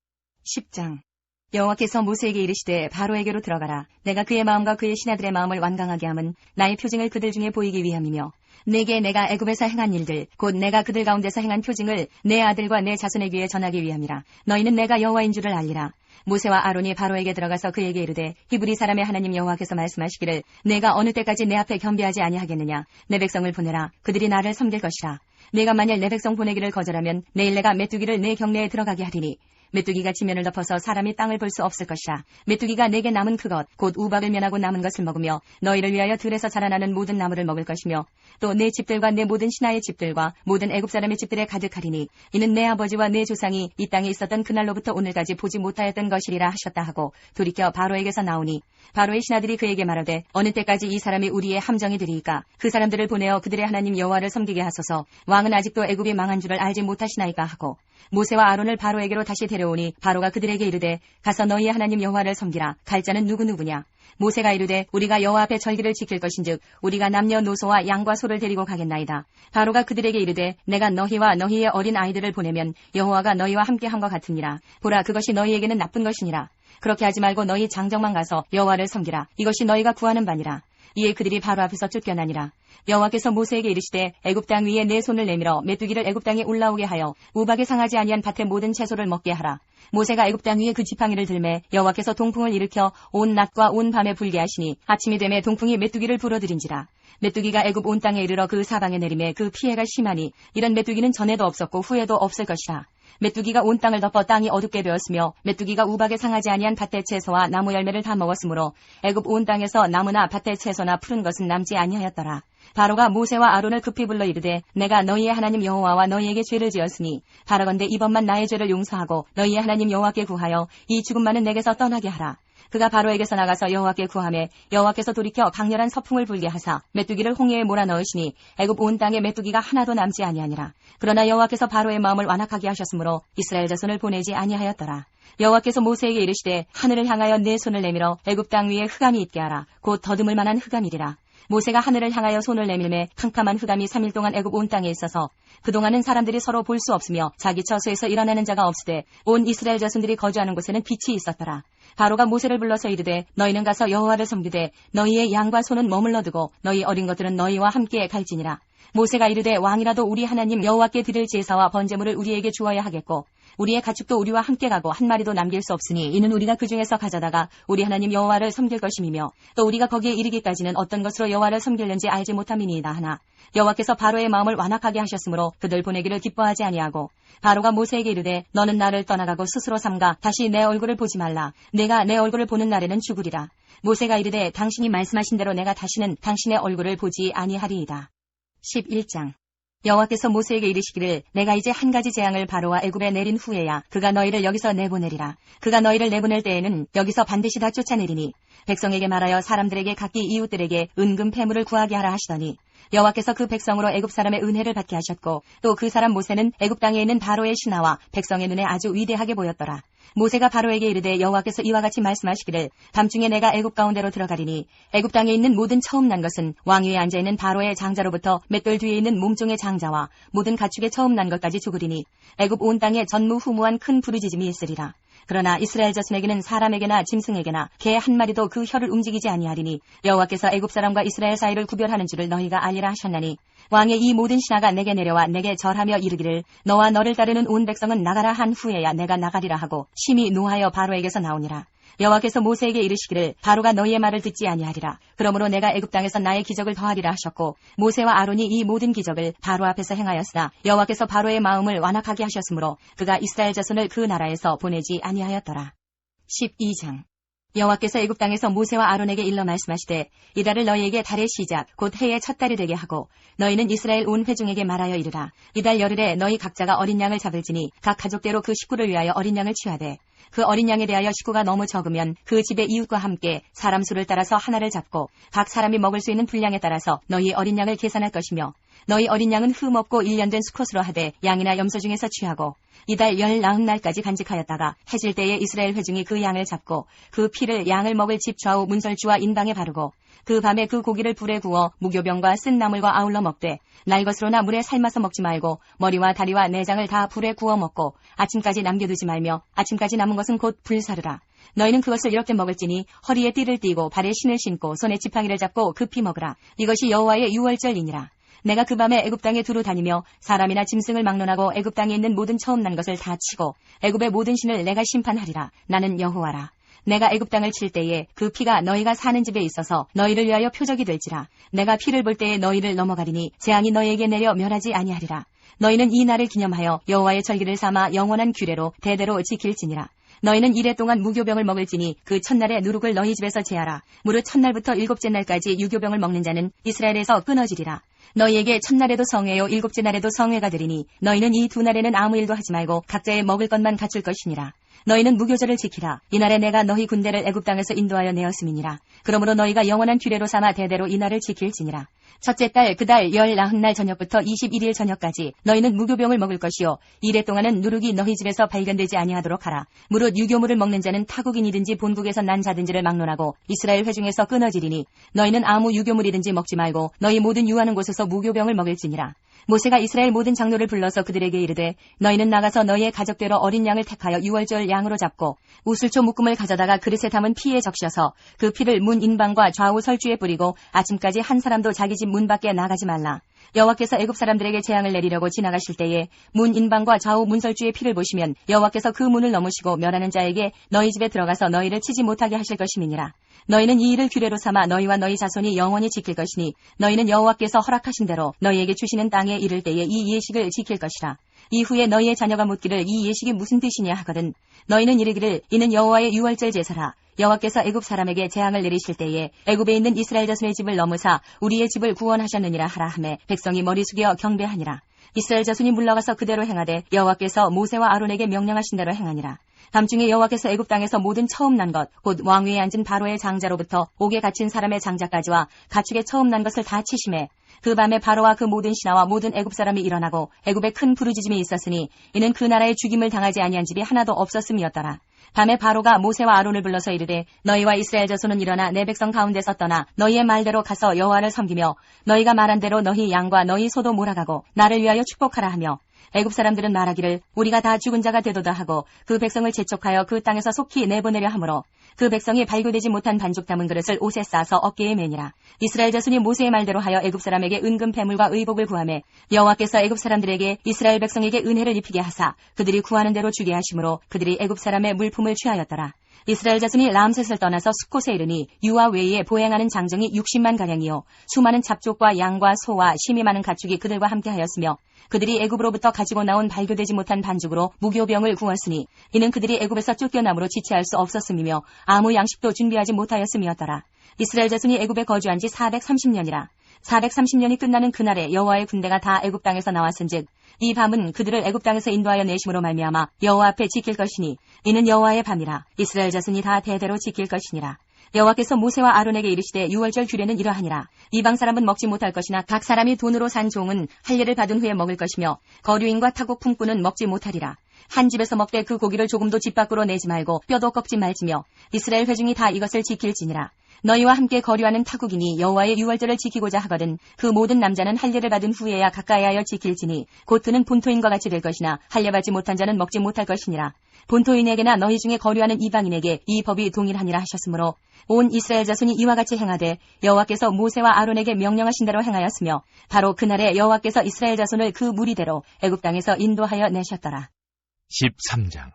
S3: 10장 여호와께서 모세에게 이르시되 바로에게로 들어가라. 내가 그의 마음과 그의 신하들의 마음을 완강하게 함은 나의 표징을 그들 중에 보이기 위함이며 내게 내가 애굽에서 행한 일들 곧 내가 그들 가운데서 행한 표징을 내 아들과 내 자손의 귀에 전하기 위함이라. 너희는 내가 여호와인 줄을 알리라. 모세와 아론이 바로에게 들어가서 그에게 이르되 히브리 사람의 하나님 여호와께서 말씀하시기를 내가 어느 때까지 내 앞에 겸비하지 아니하겠느냐. 내 백성을 보내라. 그들이 나를 섬길 것이라. 내가 만일 내 백성 보내기를 거절하면 내일 내가 메뚜기를 내 경내에 들어가게 하리니 메뚜기가 지면을 덮어서 사람이 땅을 볼 수 없을 것이라. 메뚜기가 내게 남은 그것 곧 우박을 면하고 남은 것을 먹으며 너희를 위하여 들에서 자라나는 모든 나무를 먹을 것이며 또 내 집들과 내 모든 신하의 집들과 모든 애굽 사람의 집들에 가득하리니 이는 내 아버지와 내 조상이 이 땅에 있었던 그날로부터 오늘까지 보지 못하였던 것이리라 하셨다 하고 돌이켜 바로에게서 나오니 바로의 신하들이 그에게 말하되 어느 때까지 이 사람이 우리의 함정이 되리이까. 그 사람들을 보내어 그들의 하나님 여호와를 섬기게 하소서. 왕은 아직도 애굽이 망한 줄을 알지 못하시나이까 하고 모세와 아론을 바로에게로 다시 데려오니 바로가 그들에게 이르되 가서 너희의 하나님 여호와를 섬기라. 갈 자는 누구누구냐. 모세가 이르되 우리가 여호와 앞에 절기를 지킬 것인즉 우리가 남녀노소와 양과 소를 데리고 가겠나이다. 바로가 그들에게 이르되 내가 너희와 너희의 어린 아이들을 보내면 여호와가 너희와 함께한 것 같으니라. 보라 그것이 너희에게는 나쁜 것이니라. 그렇게 하지 말고 너희 장정만 가서 여호와를 섬기라. 이것이 너희가 구하는 바니라. 이에 그들이 바로 앞에서 쫓겨나니라. 여호와께서 모세에게 이르시되 애굽 땅 위에 내 손을 내밀어 메뚜기를 애굽 땅에 올라오게 하여 우박에 상하지 아니한 밭의 모든 채소를 먹게 하라. 모세가 애굽 땅 위에 그 지팡이를 들매 여호와께서 동풍을 일으켜 온 낮과 온 밤에 불게 하시니 아침이 되매 동풍이 메뚜기를 불어들인지라. 메뚜기가 애굽 온 땅에 이르러 그 사방에 내림에 그 피해가 심하니 이런 메뚜기는 전에도 없었고 후에도 없을 것이라. 메뚜기가 온 땅을 덮어 땅이 어둡게 되었으며 메뚜기가 우박에 상하지 아니한 밭의 채소와 나무 열매를 다 먹었으므로 애굽 온 땅에서 나무나 밭의 채소나 푸른 것은 남지 아니하였더라. 바로가 모세와 아론을 급히 불러 이르되 내가 너희의 하나님 여호와와 너희에게 죄를 지었으니 바라건대 이번만 나의 죄를 용서하고 너희의 하나님 여호와께 구하여 이 죽음만은 내게서 떠나게 하라. 그가 바로에게서 나가서 여호와께 구하매 여호와께서 돌이켜 강렬한 서풍을 불게 하사 메뚜기를 홍해에 몰아넣으시니 애굽 온 땅에 메뚜기가 하나도 남지 아니하니라. 그러나 여호와께서 바로의 마음을 완악하게 하셨으므로 이스라엘 자손을 보내지 아니하였더라. 여호와께서 모세에게 이르시되 하늘을 향하여 내 손을 내밀어 애굽 땅 위에 흑암이 있게 하라. 곧 더듬을 만한 흑암이리라. 모세가 하늘을 향하여 손을 내밀매 캄캄한 흑암이 3일 동안 애굽 온 땅에 있어서 그동안은 사람들이 서로 볼 수 없으며 자기 처소에서 일어나는 자가 없으되 온 이스라엘 자손들이 거주하는 곳에는 빛이 있었더라. 바로가 모세를 불러서 이르되 너희는 가서 여호와를 섬기되 너희의 양과 소는 머물러 두고 너희 어린 것들은 너희와 함께 갈지니라. 모세가 이르되 왕이라도 우리 하나님 여호와께 드릴 제사와 번제물을 우리에게 주어야 하겠고 우리의 가축도 우리와 함께 가고 한 마리도 남길 수 없으니 이는 우리가 그 중에서 가져다가 우리 하나님 여호와를 섬길 것임이며 또 우리가 거기에 이르기까지는 어떤 것으로 여호와를 섬길는지 알지 못함이니이다 하나 여호와께서 바로의 마음을 완악하게 하셨으므로 그들 보내기를 기뻐하지 아니하고 바로가 모세에게 이르되 너는 나를 떠나가고 스스로 삼가 다시 내 얼굴을 보지 말라. 내가 내 얼굴을 보는 날에는 죽으리라. 모세가 이르되 당신이 말씀하신 대로 내가 다시는 당신의 얼굴을 보지 아니하리이다. 11장 여호와께서 모세에게 이르시기를 내가 이제 한 가지 재앙을 바로와 애굽에 내린 후에야 그가 너희를 여기서 내보내리라. 그가 너희를 내보낼 때에는 여기서 반드시 다 쫓아내리니 백성에게 말하여 사람들에게 각기 이웃들에게 은금 패물을 구하게 하라 하시더니 여호와께서 그 백성으로 애굽 사람의 은혜를 받게 하셨고 또 그 사람 모세는 애굽 땅에 있는 바로의 신하와 백성의 눈에 아주 위대하게 보였더라. 모세가 바로에게 이르되 여호와께서 이와 같이 말씀하시기를 밤중에 내가 애굽 가운데로 들어가리니 애굽 땅에 있는 모든 처음 난 것은 왕 위에 앉아있는 바로의 장자로부터 맷돌 뒤에 있는 몸종의 장자와 모든 가축의 처음 난 것까지 죽으리니 애굽 온 땅에 전무후무한 큰 부르짖음이 있으리라. 그러나 이스라엘 자손에게는 사람에게나 짐승에게나 개 한 마리도 그 혀를 움직이지 아니하리니 여호와께서 애굽 사람과 이스라엘 사이를 구별하는 줄을 너희가 알리라 하셨나니 왕의 이 모든 신하가 내게 내려와 내게 절하며 이르기를 너와 너를 따르는 온 백성은 나가라 한 후에야 내가 나가리라 하고 심히 노하여 바로에게서 나오니라. 여호와께서 모세에게 이르시기를 바로가 너희의 말을 듣지 아니하리라. 그러므로 내가 애굽 땅에서 나의 기적을 더하리라 하셨고 모세와 아론이 이 모든 기적을 바로 앞에서 행하였으나 여호와께서 바로의 마음을 완악하게 하셨으므로 그가 이스라엘 자손을 그 나라에서 보내지 아니하였더라. 12장 여호와께서 애굽 땅에서 모세와 아론에게 일러 말씀하시되 이달을 너희에게 달의 시작 곧 해의 첫 달이 되게 하고 너희는 이스라엘 온 회중에게 말하여 이르라. 이달 열흘에 너희 각자가 어린 양을 잡을지니 각 가족대로 그 식구를 위하여 어린 양을 취하되 그 어린 양에 대하여 식구가 너무 적으면 그 집의 이웃과 함께 사람 수를 따라서 하나를 잡고 각 사람이 먹을 수 있는 분량에 따라서 너희 어린 양을 계산할 것이며 너희 어린 양은 흠없고 일련된 수컷으로 하되 양이나 염소 중에서 취하고 이달 19날까지 간직하였다가 해질 때에 이스라엘 회중이 그 양을 잡고 그 피를 양을 먹을 집 좌우 문설주와 인방에 바르고 그 밤에 그 고기를 불에 구워 무교병과 쓴 나물과 아울러 먹되 날것으로나 물에 삶아서 먹지 말고 머리와 다리와 내장을 다 불에 구워 먹고 아침까지 남겨두지 말며 아침까지 남은 것은 곧 불사르라. 너희는 그것을 이렇게 먹을지니 허리에 띠를 띠고 발에 신을 신고 손에 지팡이를 잡고 급히 먹으라. 이것이 여호와의 유월절이니라. 내가 그 밤에 애굽 땅에 두루 다니며 사람이나 짐승을 막론하고 애굽 땅에 있는 모든 처음 난 것을 다 치고 애굽의 모든 신을 내가 심판하리라. 나는 여호와라. 내가 애굽 땅을 칠 때에 그 피가 너희가 사는 집에 있어서 너희를 위하여 표적이 될지라. 내가 피를 볼 때에 너희를 넘어가리니 재앙이 너희에게 내려 멸하지 아니하리라. 너희는 이 날을 기념하여 여호와의 절기를 삼아 영원한 규례로 대대로 지킬지니라. 너희는 이래 동안 무교병을 먹을지니 그 첫날에 누룩을 너희 집에서 제하라. 무릇 첫날부터 일곱째 날까지 유교병을 먹는 자는 이스라엘에서 끊어지리라. 너희에게 첫날에도 성회요 일곱째 날에도 성회가 되리니 너희는 이 두 날에는 아무 일도 하지 말고 각자의 먹을 것만 갖출 것이니라. 너희는 무교절을 지키라. 이날에 내가 너희 군대를 애굽 땅에서 인도하여 내었음이니라. 그러므로 너희가 영원한 규례로 삼아 대대로 이 날을 지킬지니라. 첫째 달 그 달 19날 저녁부터 21일 저녁까지 너희는 무교병을 먹을 것이요 이래 동안은 누룩이 너희 집에서 발견되지 아니하도록 하라. 무릇 유교물을 먹는 자는 타국인이든지 본국에서 난 자든지를 막론하고 이스라엘 회중에서 끊어지리니 너희는 아무 유교물이든지 먹지 말고 너희 모든 유하는 곳에서 무교병을 먹을지니라. 모세가 이스라엘 모든 장로를 불러서 그들에게 이르되 너희는 나가서 너희의 가족대로 어린 양을 택하여 유월절 양으로 잡고 우슬초 묶음을 가져다가 그릇에 담은 피에 적셔서 그 피를 문 인방과 좌우 설주에 뿌리고 아침까지 한 사람도 자기 집 문 밖에 나가지 말라. 여호와께서 애굽 사람들에게 재앙을 내리려고 지나가실 때에 문 인방과 좌우 문설주의 피를 보시면 여호와께서 그 문을 넘으시고 멸하는 자에게 너희 집에 들어가서 너희를 치지 못하게 하실 것임이니라. 너희는 이 일을 규례로 삼아 너희와 너희 자손이 영원히 지킬 것이니 너희는 여호와께서 허락하신 대로 너희에게 주시는 땅에 이를 때에 이 예식을 지킬 것이라. 이후에 너희의 자녀가 묻기를 이 예식이 무슨 뜻이냐 하거든 너희는 이르기를 이는 여호와의 유월절 제사라. 여호와께서 애굽 사람에게 재앙을 내리실 때에 애굽에 있는 이스라엘 자손의 집을 넘으사 우리의 집을 구원하셨느니라 하라 하매 백성이 머리 숙여 경배하니라. 이스라엘 자손이 물러가서 그대로 행하되 여호와께서 모세와 아론에게 명령하신 대로 행하니라. 밤중에 여호와께서 애굽 땅에서 모든 처음 난 것 곧 왕위에 앉은 바로의 장자로부터 옥에 갇힌 사람의 장자까지와 가축에 처음 난 것을 다 치심해 그 밤에 바로와 그 모든 신하와 모든 애굽 사람이 일어나고 애굽에 큰 부르짖음이 있었으니 이는 그 나라에 죽임을 당하지 아니한 집이 하나도 없었음이었더라. 밤에 바로가 모세와 아론을 불러서 이르되 너희와 이스라엘 자손은 일어나 내 백성 가운데서 떠나 너희의 말대로 가서 여호와를 섬기며 너희가 말한 대로 너희 양과 너희 소도 몰아가고 나를 위하여 축복하라 하며 애굽 사람들은 말하기를 우리가 다 죽은 자가 되도다 하고 그 백성을 재촉하여 그 땅에서 속히 내보내려 하므로 그 백성이 발교되지 못한 반죽 담은 그릇을 옷에 싸서 어깨에 매니라. 이스라엘 자손이 모세의 말대로 하여 애굽 사람에게 은금 패물과 의복을 구하매 여호와께서 애굽 사람들에게 이스라엘 백성에게 은혜를 입히게 하사 그들이 구하는 대로 주게 하심으로 그들이 애굽 사람의 물품을 취하였더라. 이스라엘 자손이 람셋을 떠나서 수콧에 이르니 유아 외에 보행하는 장정이 60만 가량이요 수많은 잡족과 양과 소와 심이 많은 가축이 그들과 함께하였으며 그들이 애굽으로부터 가지고 나온 발교되지 못한 반죽으로 무교병을 구웠으니 이는 그들이 애굽에서 쫓겨남으로 지체할 수 없었음이며 아무 양식도 준비하지 못하였음이었더라. 이스라엘 자손이 애굽에 거주한 지 430년이라. 430년이 끝나는 그날에 여호와의 군대가 다 애굽 땅에서 나왔은즉 이 밤은 그들을 애굽 땅에서 인도하여 내심으로 말미암아 여호와 앞에 지킬 것이니 이는 여호와의 밤이라. 이스라엘 자손이 다 대대로 지킬 것이니라. 여호와께서 모세와 아론에게 이르시되 유월절 규례는 이러하니라. 이방 사람은 먹지 못할 것이나 각 사람이 돈으로 산 종은 할례를 받은 후에 먹을 것이며 거류인과 타국 풍부는 먹지 못하리라. 한 집에서 먹되 그 고기를 조금도 집 밖으로 내지 말고 뼈도 꺾지 말지며 이스라엘 회중이 다 이것을 지킬지니라. 너희와 함께 거류하는 타국인이 여호와의 유월절을 지키고자 하거든 그 모든 남자는 할례를 받은 후에야 가까이하여 지킬지니 곧 그는 본토인과 같이 될 것이나 할례받지 못한 자는 먹지 못할 것이니라. 본토인에게나 너희 중에 거류하는 이방인에게 이 법이 동일하니라 하셨으므로 온 이스라엘 자손이 이와 같이 행하되 여호와께서 모세와 아론에게 명령하신 대로 행하였으며 바로 그날에 여호와께서 이스라엘 자손을 그 무리대로 애굽 땅에서 인도하여 내셨더라.
S2: 13장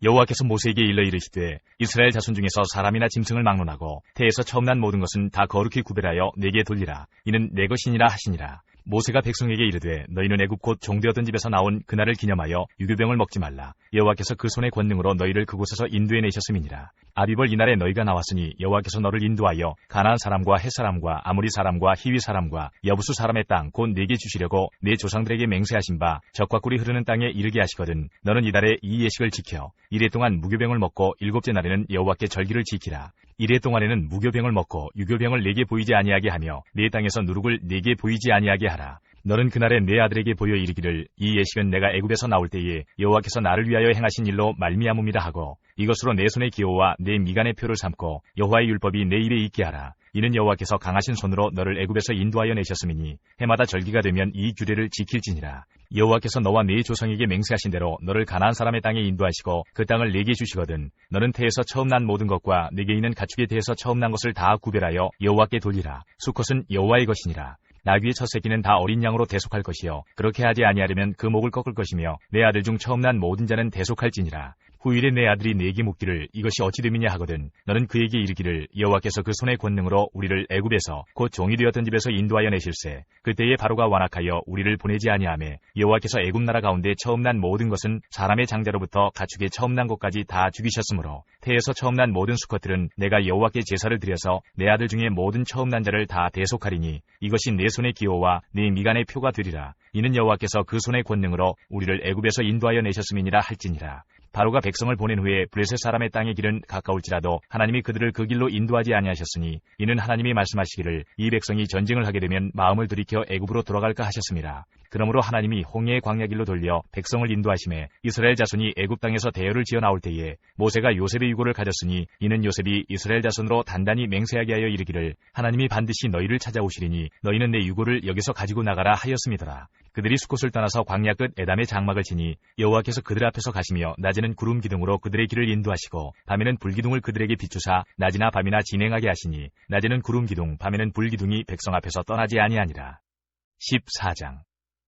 S2: 여호와께서 모세에게 일러 이르시되 이스라엘 자손 중에서 사람이나 짐승을 막론하고 태에서 처음 난 모든 것은 다 거룩히 구별하여 내게 돌리라. 이는 내 것이니라 하시니라. 모세가 백성에게 이르되 너희는 애굽 곧 종되었던 집에서 나온 그날을 기념하여 유교병을 먹지 말라. 여호와께서 그 손의 권능으로 너희를 그곳에서 인도해 내셨음이니라. 아비벌 이날에 너희가 나왔으니 여호와께서 너를 인도하여 가나안 사람과 헷 사람과 아무리 사람과 히위 사람과 여부수 사람의 땅 곧 내게 주시려고 내 조상들에게 맹세하신 바 젖과 꿀이 흐르는 땅에 이르게 하시거든 너는 이달에 이 예식을 지켜 이래 동안 무교병을 먹고 일곱째 날에는 여호와께 절기를 지키라. 이래 동안에는 무교병을 먹고 유교병을 내게 보이지 아니하게 하며 내 땅에서 누룩을 내게 보이지 아니하게 하라. 너는 그날에 내 아들에게 보여 이르기를 이 예식은 내가 애굽에서 나올 때에 여호와께서 나를 위하여 행하신 일로 말미암음이라 하고 이것으로 내 손의 기호와 내 미간의 표를 삼고 여호와의 율법이 내 입에 있게 하라. 이는 여호와께서 강하신 손으로 너를 애굽에서 인도하여 내셨음이니 해마다 절기가 되면 이 규례를 지킬지니라. 여호와께서 너와 네 조상에게 맹세하신 대로 너를 가나안 사람의 땅에 인도하시고 그 땅을 내게 주시거든 너는 태에서 처음 난 모든 것과 내게 있는 가축에 대해서 처음 난 것을 다 구별하여 여호와께 돌리라. 수컷은 여호와의 것이니라. 나귀의 첫 새끼는 다 어린 양으로 대속할 것이요 그렇게 하지 아니하려면 그 목을 꺾을 것이며 내 아들 중 처음 난 모든 자는 대속할지니라. 후일에 내 아들이 내게 묻기를 이것이 어찌 됨이냐 하거든 너는 그에게 이르기를 여호와께서 그 손의 권능으로 우리를 애굽에서 곧 종이 되었던 집에서 인도하여 내실세 그때에 바로가 완악하여 우리를 보내지 아니하매 여호와께서 애굽 나라 가운데 처음 난 모든 것은 사람의 장자로부터 가축의 처음 난 것까지 다 죽이셨으므로 태에서 처음 난 모든 수컷들은 내가 여호와께 제사를 드려서 내 아들 중에 모든 처음 난 자를 다 대속하리니 이것이 내 손의 기호와 네 미간의 표가 되리라. 이는 여호와께서 그 손의 권능으로 우리를 애굽에서 인도하여 내셨음이니라 할지니라. 바로가 백성을 보낸 후에 블레셋 사람의 땅의 길은 가까울지라도 하나님이 그들을 그 길로 인도하지 아니하셨으니 이는 하나님이 말씀하시기를 이 백성이 전쟁을 하게 되면 마음을 돌이켜 애굽으로 돌아갈까 하셨습니다. 그러므로 하나님이 홍해의 광야 길로 돌려 백성을 인도하심에 이스라엘 자손이 애굽 땅에서 대열을 지어 나올 때에 모세가 요셉의 유고를 가졌으니 이는 요셉이 이스라엘 자손으로 단단히 맹세하게 하여 이르기를 하나님이 반드시 너희를 찾아오시리니 너희는 내 유고를 여기서 가지고 나가라 하였음이더라. 그들이 수콧을 떠나서 광야 끝 에담의 장막을 치니 여호와께서 그들 앞에서 가시며 낮에는 구름 기둥으로 그들의 길을 인도하시고 밤에는 불기둥을 그들에게 비추사 낮이나 밤이나 진행하게 하시니 낮에는 구름 기둥 밤에는 불기둥이 백성 앞에서 떠나지 아니하니라. 14장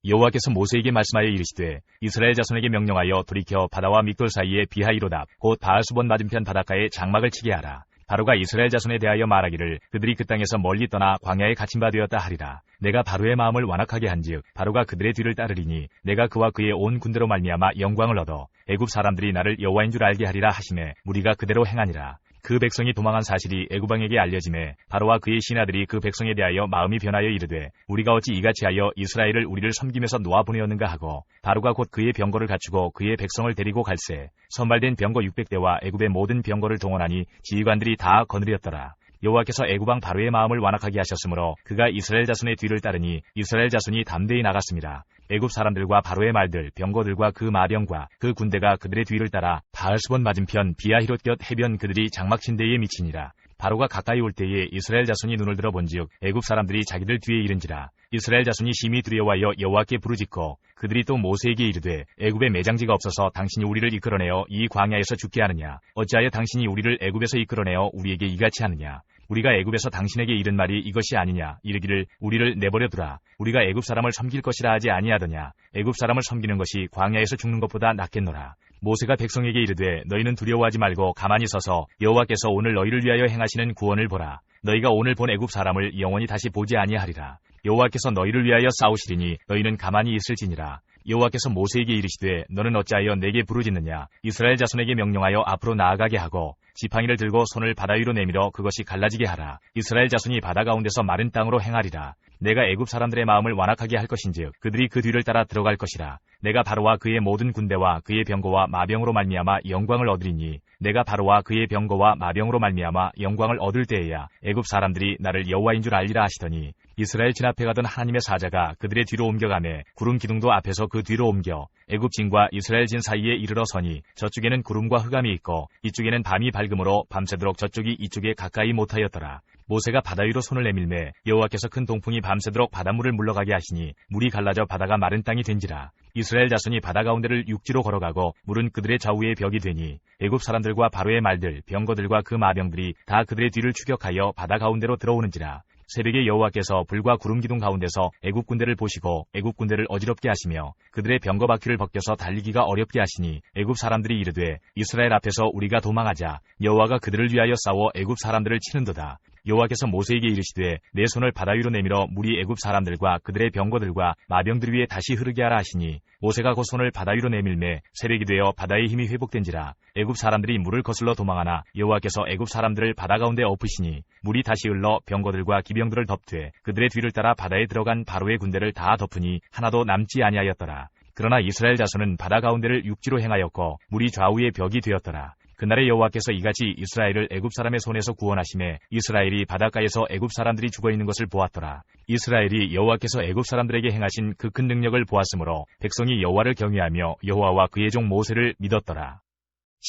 S2: 여호와께서 모세에게 말씀하여 이르시되 이스라엘 자손에게 명령하여 돌이켜 바다와 믹돌 사이에 비하이로답 곧 바알수본 맞은편 바닷가에 장막을 치게 하라. 바로가 이스라엘 자손에 대하여 말하기를 그들이 그 땅에서 멀리 떠나 광야에 갇힌 바 되었다 하리라. 내가 바로의 마음을 완악하게 한즉 바로가 그들의 뒤를 따르리니 내가 그와 그의 온 군대로 말미암아 영광을 얻어 애굽 사람들이 나를 여호와인 줄 알게 하리라 하시매 무리가 그대로 행하니라. 그 백성이 도망한 사실이 애굽 왕에게 알려지매 바로와 그의 신하들이 그 백성에 대하여 마음이 변하여 이르되 우리가 어찌 이같이 하여 이스라엘을 우리를 섬기면서 놓아 보내었는가 하고 바로가 곧 그의 병거를 갖추고 그의 백성을 데리고 갈새 선발된 병거 600대와 애굽의 모든 병거를 동원하니 지휘관들이 다 거느렸더라. 여호와께서 애굽 왕 바로의 마음을 완악하게 하셨으므로 그가 이스라엘 자손의 뒤를 따르니 이스라엘 자손이 담대히 나갔습니다. 애굽 사람들과 바로의 말들, 병거들과 그 마병과 그 군대가 그들의 뒤를 따라 바알수본 맞은편 비하히롯 곁 해변 그들이 장막친 데에 미치니라. 바로가 가까이 올 때에 이스라엘 자손이 눈을 들어 본즉 애굽 사람들이 자기들 뒤에 이른지라. 이스라엘 자손이 심히 두려워하여 여호와께 부르짖고 그들이 또 모세에게 이르되 애굽에 매장지가 없어서 당신이 우리를 이끌어내어 이 광야에서 죽게 하느냐 어찌하여 당신이 우리를 애굽에서 이끌어내어 우리에게 이같이 하느냐 우리가 애굽에서 당신에게 이른 말이 이것이 아니냐 이르기를 우리를 내버려 두라 우리가 애굽 사람을 섬길 것이라 하지 아니하더냐 애굽 사람을 섬기는 것이 광야에서 죽는 것보다 낫겠노라. 모세가 백성에게 이르되 너희는 두려워하지 말고 가만히 서서 여호와께서 오늘 너희를 위하여 행하시는 구원을 보라. 너희가 오늘 본 애굽 사람을 영원히 다시 보지 아니하리라. 여호와께서 너희를 위하여 싸우시리니 너희는 가만히 있을지니라. 여호와께서 모세에게 이르시되 너는 어찌하여 내게 부르짖느냐 이스라엘 자손에게 명령하여 앞으로 나아가게 하고 지팡이를 들고 손을 바다 위로 내밀어 그것이 갈라지게 하라. 이스라엘 자손이 바다 가운데서 마른 땅으로 행하리라. 내가 애굽 사람들의 마음을 완악하게 할 것인즉 그들이 그 뒤를 따라 들어갈 것이라. 내가 바로와 그의 모든 군대와 그의 병거와 마병으로 말미암아 영광을 얻으리니 내가 바로와 그의 병거와 마병으로 말미암아 영광을 얻을 때에야 애굽 사람들이 나를 여호와인 줄 알리라 하시더니 이스라엘 진 앞에 가던 하나님의 사자가 그들의 뒤로 옮겨가매 구름 기둥도 앞에서 그 뒤로 옮겨 애굽 진과 이스라엘 진 사이에 이르러 서니 저쪽에는 구름과 흑암이 있고 이쪽에는 밤이 밝음으로 밤새도록 저쪽이 이쪽에 가까이 못하였더라. 모세가 바다 위로 손을 내밀매 여호와께서 큰 동풍이 밤새도록 바닷물을 물러가게 하시니 물이 갈라져 바다가 마른 땅이 된지라. 이스라엘 자손이 바다 가운데를 육지로 걸어가고 물은 그들의 좌우에 벽이 되니 애굽 사람들과 바로의 말들 병거들과 그 마병들이 다 그들의 뒤를 추격하여 바다 가운데로 들어오는지라. 새벽에 여호와께서 불과 구름 기둥 가운데서 애굽 군대를 보시고 애굽 군대를 어지럽게 하시며 그들의 병거 바퀴를 벗겨서 달리기가 어렵게 하시니 애굽 사람들이 이르되 이스라엘 앞에서 우리가 도망하자 여호와가 그들을 위하여 싸워 애굽 사람들을 치는도다. 여호와께서 모세에게 이르시되 내 손을 바다 위로 내밀어 물이 애굽 사람들과 그들의 병거들과 마병들 위에 다시 흐르게 하라 하시니 모세가 그 손을 바다 위로 내밀매 새벽이 되어 바다의 힘이 회복된지라. 애굽 사람들이 물을 거슬러 도망하나 여호와께서 애굽 사람들을 바다 가운데 엎으시니 물이 다시 흘러 병거들과 기병들을 덮되 그들의 뒤를 따라 바다에 들어간 바로의 군대를 다 덮으니 하나도 남지 아니하였더라. 그러나 이스라엘 자손은 바다 가운데를 육지로 행하였고 물이 좌우의 벽이 되었더라. 그날에 여호와께서 이같이 이스라엘을 애굽 사람의 손에서 구원하시매 이스라엘이 바닷가에서 애굽 사람들이 죽어있는 것을 보았더라. 이스라엘이 여호와께서 애굽 사람들에게 행하신 그 큰 능력을 보았으므로 백성이 여호와를 경외하며 여호와와 그의 종 모세를 믿었더라.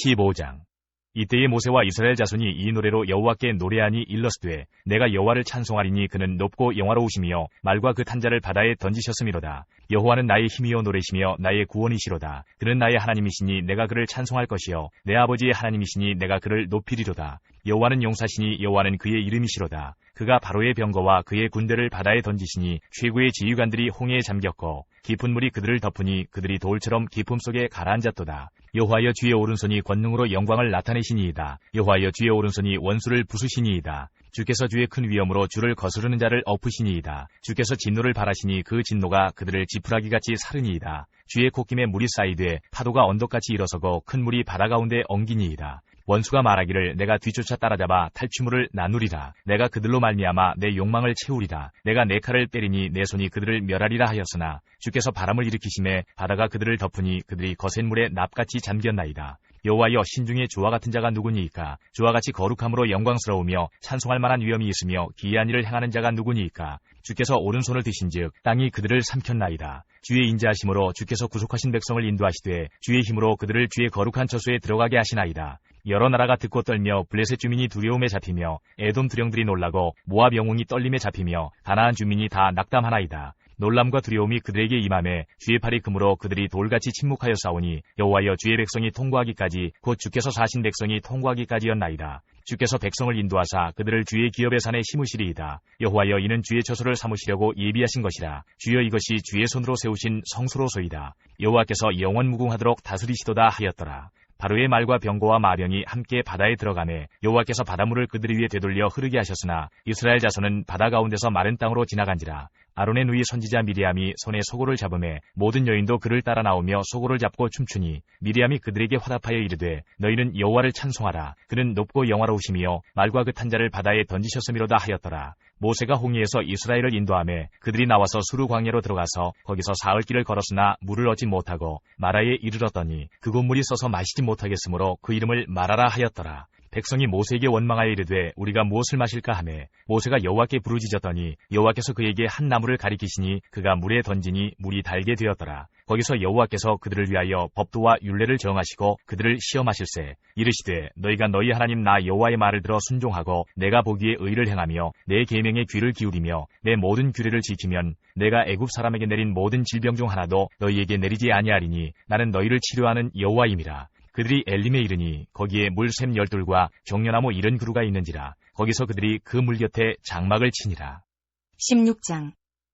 S2: 15장 이때에 모세와 이스라엘 자손이 이 노래로 여호와께 노래하니 일러스되 내가 여호와를 찬송하리니 그는 높고 영화로우시며 말과 그 탄자를 바다에 던지셨음이로다. 여호와는 나의 힘이요 노래시며 나의 구원이시로다. 그는 나의 하나님이시니 내가 그를 찬송할 것이요 내 아버지의 하나님이시니 내가 그를 높이리로다. 여호와는 용사시니 여호와는 그의 이름이시로다. 그가 바로의 병거와 그의 군대를 바다에 던지시니 최고의 지휘관들이 홍해에 잠겼고 깊은 물이 그들을 덮으니 그들이 돌처럼 깊음 속에 가라앉았도다. 여호와여 주의 오른손이 권능으로 영광을 나타내시니이다. 여호와여 주의 오른손이 원수를 부수시니이다. 주께서 주의 큰 위엄으로 주를 거스르는 자를 엎으시니이다. 주께서 진노를 발하시니 그 진노가 그들을 지푸라기같이 사르니이다. 주의 콧김에 물이 쌓이되 파도가 언덕같이 일어서고 큰 물이 바다 가운데 엉기니이다. 원수가 말하기를 내가 뒤쫓아 따라잡아 탈취물을 나누리라. 내가 그들로 말미암아 내 욕망을 채우리라. 내가 내 칼을 때리니 내 손이 그들을 멸하리라 하였으나 주께서 바람을 일으키심에 바다가 그들을 덮으니 그들이 거센 물에 납같이 잠겼나이다. 여호와여 신중에 주와 같은 자가 누구니이까? 주와 같이 거룩함으로 영광스러우며 찬송할 만한 위엄이 있으며 기이한 일을 행하는 자가 누구니이까? 주께서 오른손을 드신즉 땅이 그들을 삼켰나이다. 주의 인자하심으로 주께서 구속하신 백성을 인도하시되 주의 힘으로 그들을 주의 거룩한 처소에 들어가게 하시나이다. 여러 나라가 듣고 떨며 블레셋 주민이 두려움에 잡히며 에돔 두령들이 놀라고 모압 영웅이 떨림에 잡히며 가나안 주민이 다 낙담하나이다. 놀람과 두려움이 그들에게 임함에 주의 팔이 금으로 그들이 돌같이 침묵하여 싸우니 여호와여 주의 백성이 통과하기까지 곧 주께서 사신 백성이 통과하기까지였나이다. 주께서 백성을 인도하사 그들을 주의 기업의 산에 심으시리이다. 여호와여 이는 주의 처소를 삼으시려고 예비하신 것이라. 주여 이것이 주의 손으로 세우신 성소로소이다. 여호와께서 영원 무궁하도록 다스리시도다 하였더라. 바로의 말과 병거와 마병이 함께 바다에 들어가매 여호와께서 바닷물을 그들 위에 되돌려 흐르게 하셨으나 이스라엘 자손은 바다 가운데서 마른 땅으로 지나간지라. 아론의 누이 선지자 미리암이 손에 소고를 잡음에 모든 여인도 그를 따라 나오며 소고를 잡고 춤추니 미리암이 그들에게 화답하여 이르되 너희는 여호와를 찬송하라. 그는 높고 영화로우시며 말과 그 탄자를 바다에 던지셨음이로다 하였더라. 모세가 홍해에서 이스라엘을 인도하매 그들이 나와서 수르 광야로 들어가서 거기서 사흘 길을 걸었으나 물을 얻지 못하고 마라에 이르렀더니 그곳 물이 써서 마시지 못하겠으므로 그 이름을 마라라 하였더라. 백성이 모세에게 원망하여 이르되 우리가 무엇을 마실까 하매 모세가 여호와께 부르짖었더니 여호와께서 그에게 한 나무를 가리키시니 그가 물에 던지니 물이 달게 되었더라. 거기서 여호와께서 그들을 위하여 법도와 율례를 정하시고 그들을 시험하실세 이르시되 너희가 너희 하나님 나 여호와의 말을 들어 순종하고 내가 보기에 의를 행하며 내 계명에 귀를 기울이며 내 모든 규례를 지키면 내가 애굽 사람에게 내린 모든 질병 중 하나도 너희에게 내리지 아니하리니 나는 너희를 치료하는 여호와임이라. 그들이 엘림에 이르니 거기에 물샘 12과 종려나무 70그루가 있는지라. 거기서 그들이 그 물 곁에 장막을 치니라.
S3: 16장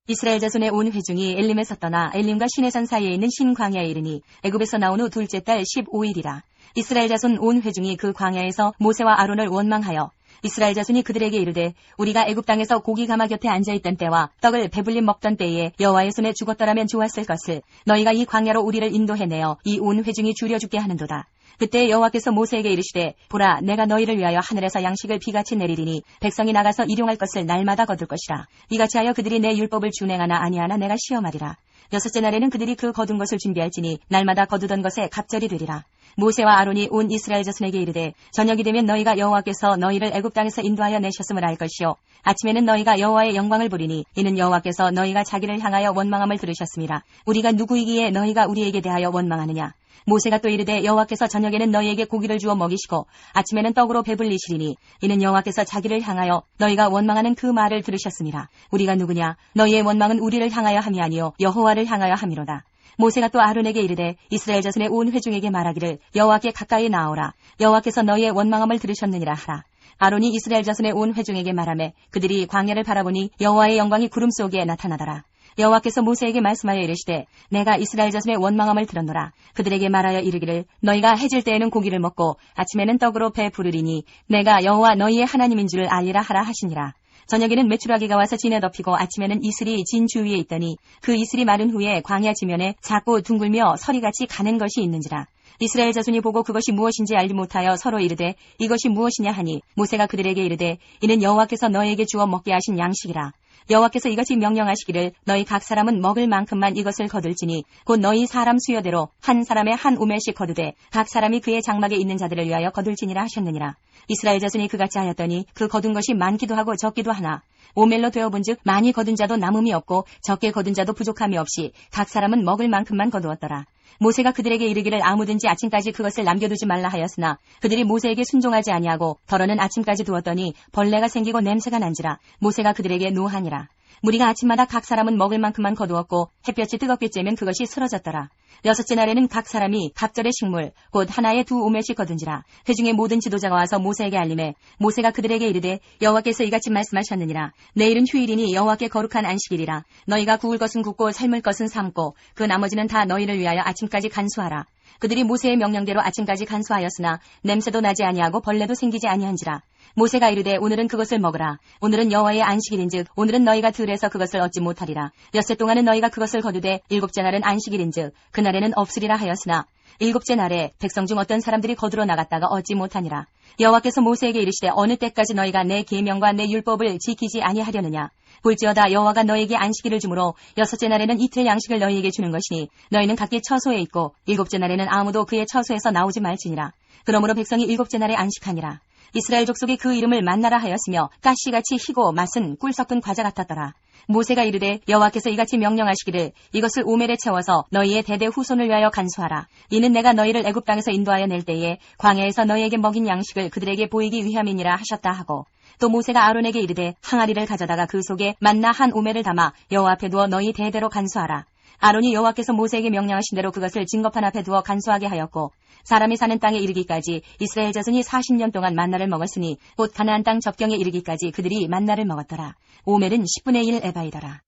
S3: 이스라엘 자손의 온 회중이 엘림에서 떠나 엘림과 시내산 사이에 있는 신광야에 이르니 애굽에서 나온 후 둘째 달 15일이라. 이스라엘 자손 온 회중이 그 광야에서 모세와 아론을 원망하여 이스라엘 자손이 그들에게 이르되 우리가 애굽 땅에서 고기 가마 곁에 앉아있던 때와 떡을 배불리 먹던 때에 여호와의 손에 죽었더라면 좋았을 것을 너희가 이 광야로 우리를 인도해내어 이 온 회중이 줄여 죽게 하는도다. 그때 여호와께서 모세에게 이르시되 보라 내가 너희를 위하여 하늘에서 양식을 비같이 내리리니 백성이 나가서 일용할 것을 날마다 거둘 것이라. 이같이 하여 그들이 내 율법을 준행하나 아니하나 내가 시험하리라. 여섯째 날에는 그들이 그 거둔 것을 준비할지니 날마다 거두던 것에 갑절이 되리라. 모세와 아론이 온 이스라엘 자손에게 이르되 저녁이 되면 너희가 여호와께서 너희를 애굽 땅에서 인도하여 내셨음을 알 것이요 아침에는 너희가 여호와의 영광을 보리니 이는 여호와께서 너희가 자기를 향하여 원망함을 들으셨음이라. 우리가 누구이기에 너희가 우리에게 대하여 원망하느냐. 모세가 또 이르되 여호와께서 저녁에는 너희에게 고기를 주어 먹이시고 아침에는 떡으로 배불리시리니 이는 여호와께서 자기를 향하여 너희가 원망하는 그 말을 들으셨음이라. 우리가 누구냐. 너희의 원망은 우리를 향하여 함이 아니요 여호와를 향하여 함이로다. 모세가 또 아론에게 이르되 이스라엘 자손의 온 회중에게 말하기를 여호와께 가까이 나오라. 여호와께서 너희의 원망함을 들으셨느니라 하라. 아론이 이스라엘 자손의 온 회중에게 말하매 그들이 광야를 바라보니 여호와의 영광이 구름 속에 나타나더라. 여호와께서 모세에게 말씀하여 이르시되 내가 이스라엘 자손의 원망함을 들었노라. 그들에게 말하여 이르기를 너희가 해질 때에는 고기를 먹고 아침에는 떡으로 배 부르리니 내가 여호와 너희의 하나님인 줄 알리라 하라 하시니라. 저녁에는 메추라기가 와서 진에 덮이고 아침에는 이슬이 진 주위에 있더니 그 이슬이 마른 후에 광야 지면에 작고 둥글며 서리같이 가는 것이 있는지라. 이스라엘 자손이 보고 그것이 무엇인지 알지 못하여 서로 이르되 이것이 무엇이냐 하니 모세가 그들에게 이르되 이는 여호와께서 너희에게 주어 먹게 하신 양식이라. 여호와께서 이것이 명령하시기를 너희 각 사람은 먹을 만큼만 이것을 거둘지니 곧 너희 사람 수여대로 한 사람의 한 오멜씩 거두되 각 사람이 그의 장막에 있는 자들을 위하여 거둘지니라 하셨느니라. 이스라엘 자손이 그같이 하였더니 그 거둔 것이 많기도 하고 적기도 하나 오멜로 되어본즉 많이 거둔 자도 남음이 없고 적게 거둔 자도 부족함이 없이 각 사람은 먹을 만큼만 거두었더라. 모세가 그들에게 이르기를 아무든지 아침까지 그것을 남겨두지 말라 하였으나 그들이 모세에게 순종하지 아니하고 덜어는 아침까지 두었더니 벌레가 생기고 냄새가 난지라. 모세가 그들에게 노하니라. 무리가 아침마다 각 사람은 먹을 만큼만 거두었고 햇볕이 뜨겁게 쬐면 그것이 쓰러졌더라. 여섯째 날에는 각 사람이 각절의 식물 곧 하나에 2오멜씩 거둔지라. 그 중에 모든 지도자가 와서 모세에게 알림해 모세가 그들에게 이르되 여호와께서 이같이 말씀하셨느니라. 내일은 휴일이니 여호와께 거룩한 안식일이라. 너희가 구울 것은 굽고 삶을 것은 삶고 그 나머지는 다 너희를 위하여 아침까지 간수하라. 그들이 모세의 명령대로 아침까지 간수하였으나 냄새도 나지 아니하고 벌레도 생기지 아니한지라. 모세가 이르되 오늘은 그것을 먹으라. 오늘은 여호와의 안식일인즉 오늘은 너희가 들에서 그것을 얻지 못하리라. 엿새 동안은 너희가 그것을 거두되 일곱째 날은 안식일인즉 그날에는 없으리라 하였으나 일곱째 날에 백성 중 어떤 사람들이 거두러 나갔다가 얻지 못하니라. 여호와께서 모세에게 이르시되 어느 때까지 너희가 내 계명과 내 율법을 지키지 아니하려느냐. 볼지어다 여호와가 너희에게 안식일을 주므로 여섯째 날에는 이틀 양식을 너희에게 주는 것이니 너희는 각기 처소에 있고 일곱째 날에는 아무도 그의 처소에서 나오지 말지니라. 그러므로 백성이 일곱째 날에 안식하니라. 이스라엘 족속이 그 이름을 만나라 하였으며 가시같이 희고 맛은 꿀 섞은 과자 같았더라. 모세가 이르되 여호와께서 이같이 명령하시기를 이것을 오멜에 채워서 너희의 대대 후손을 위하여 간수하라. 이는 내가 너희를 애굽 땅에서 인도하여 낼 때에 광야에서 너희에게 먹인 양식을 그들에게 보이기 위함이니라 하셨다 하고 또 모세가 아론에게 이르되 항아리를 가져다가 그 속에 만나 한 오멜을 담아 여호와 앞에 두어 너희 대대로 간수하라. 아론이 여호와께서 모세에게 명령하신 대로 그것을 증거판 앞에 두어 간수하게 하였고 사람이 사는 땅에 이르기까지 이스라엘 자손이 40년 동안 만나를 먹었으니 곧 가나안 땅 접경에 이르기까지 그들이 만나를 먹었더라. 오멜은 10분의 1 에바이더라.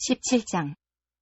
S3: 17장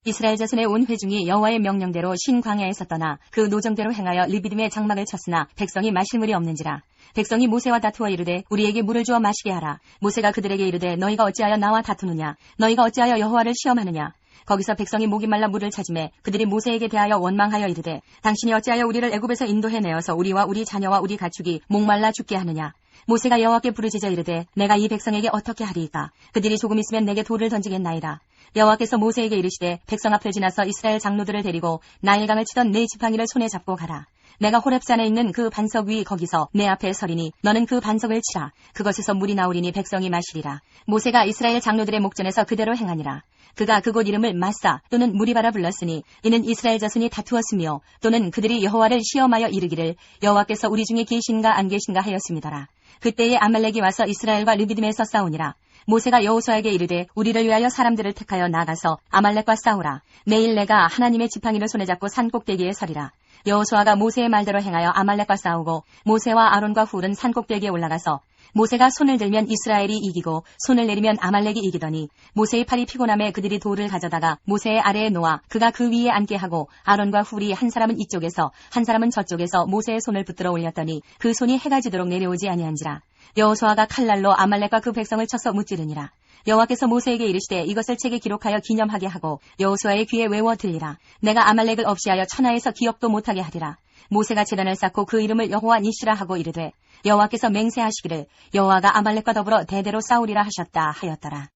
S3: 이스라엘 자손의 온 회중이 여호와의 명령대로 신광야에서 떠나 그 노정대로 행하여 르비딤에 장막을 쳤으나 백성이 마실 물이 없는지라. 백성이 모세와 다투어 이르되 우리에게 물을 주어 마시게 하라. 모세가 그들에게 이르되 너희가 어찌하여 나와 다투느냐. 너희가 어찌하여 여호와를 시험하느냐. 거기서 백성이 목이 말라 물을 찾으매 그들이 모세에게 대하여 원망하여 이르되 당신이 어찌하여 우리를 애굽에서 인도해내어서 우리와 우리 자녀와 우리 가축이 목말라 죽게 하느냐. 모세가 여호와께 부르짖어 이르되 내가 이 백성에게 어떻게 하리이까. 그들이 조금 있으면 내게 돌을 던지겠나이다. 여호와께서 모세에게 이르시되 백성 앞을 지나서 이스라엘 장로들을 데리고 나일강을 치던 네 지팡이를 손에 잡고 가라. 내가 호렙산에 있는 그 반석 위 거기서 내 앞에 서리니 너는 그 반석을 치라. 그것에서 물이 나오리니 백성이 마시리라. 모세가 이스라엘 장로들의 목전에서 그대로 행하니라. 그가 그곳 이름을 마사 또는 무리바라 불렀으니 이는 이스라엘 자손이 다투었으며 또는 그들이 여호와를 시험하여 이르기를 여호와께서 우리 중에 계신가 안 계신가 하였습니다라. 그때에 아말렉이 와서 이스라엘과 르비딤에서 싸우니라. 모세가 여호수아에게 이르되 우리를 위하여 사람들을 택하여 나가서 아말렉과 싸우라. 내일 내가 하나님의 지팡이를 손에 잡고 산 꼭대기에 서리라. 여호수아가 모세의 말대로 행하여 아말렉과 싸우고 모세와 아론과 훌은 산 꼭대기에 올라가서 모세가 손을 들면 이스라엘이 이기고 손을 내리면 아말렉이 이기더니 모세의 팔이 피곤함에 그들이 돌을 가져다가 모세의 아래에 놓아 그가 그 위에 앉게 하고 아론과 훌이 한 사람은 이쪽에서 한 사람은 저쪽에서 모세의 손을 붙들어 올렸더니 그 손이 해가 지도록 내려오지 아니한지라. 여호수아가 칼날로 아말렉과 그 백성을 쳐서 무찌르니라. 여호와께서 모세에게 이르시되 이것을 책에 기록하여 기념하게 하고 여호수아의 귀에 외워 들리라. 내가 아말렉을 없이하여 천하에서 기업도 못하게 하리라. 모세가 제단을 쌓고 그 이름을 여호와 니시라 하고 이르되 여호와께서 맹세하시기를 여호와가 아말렉과 더불어 대대로 싸우리라 하셨다 하였더라.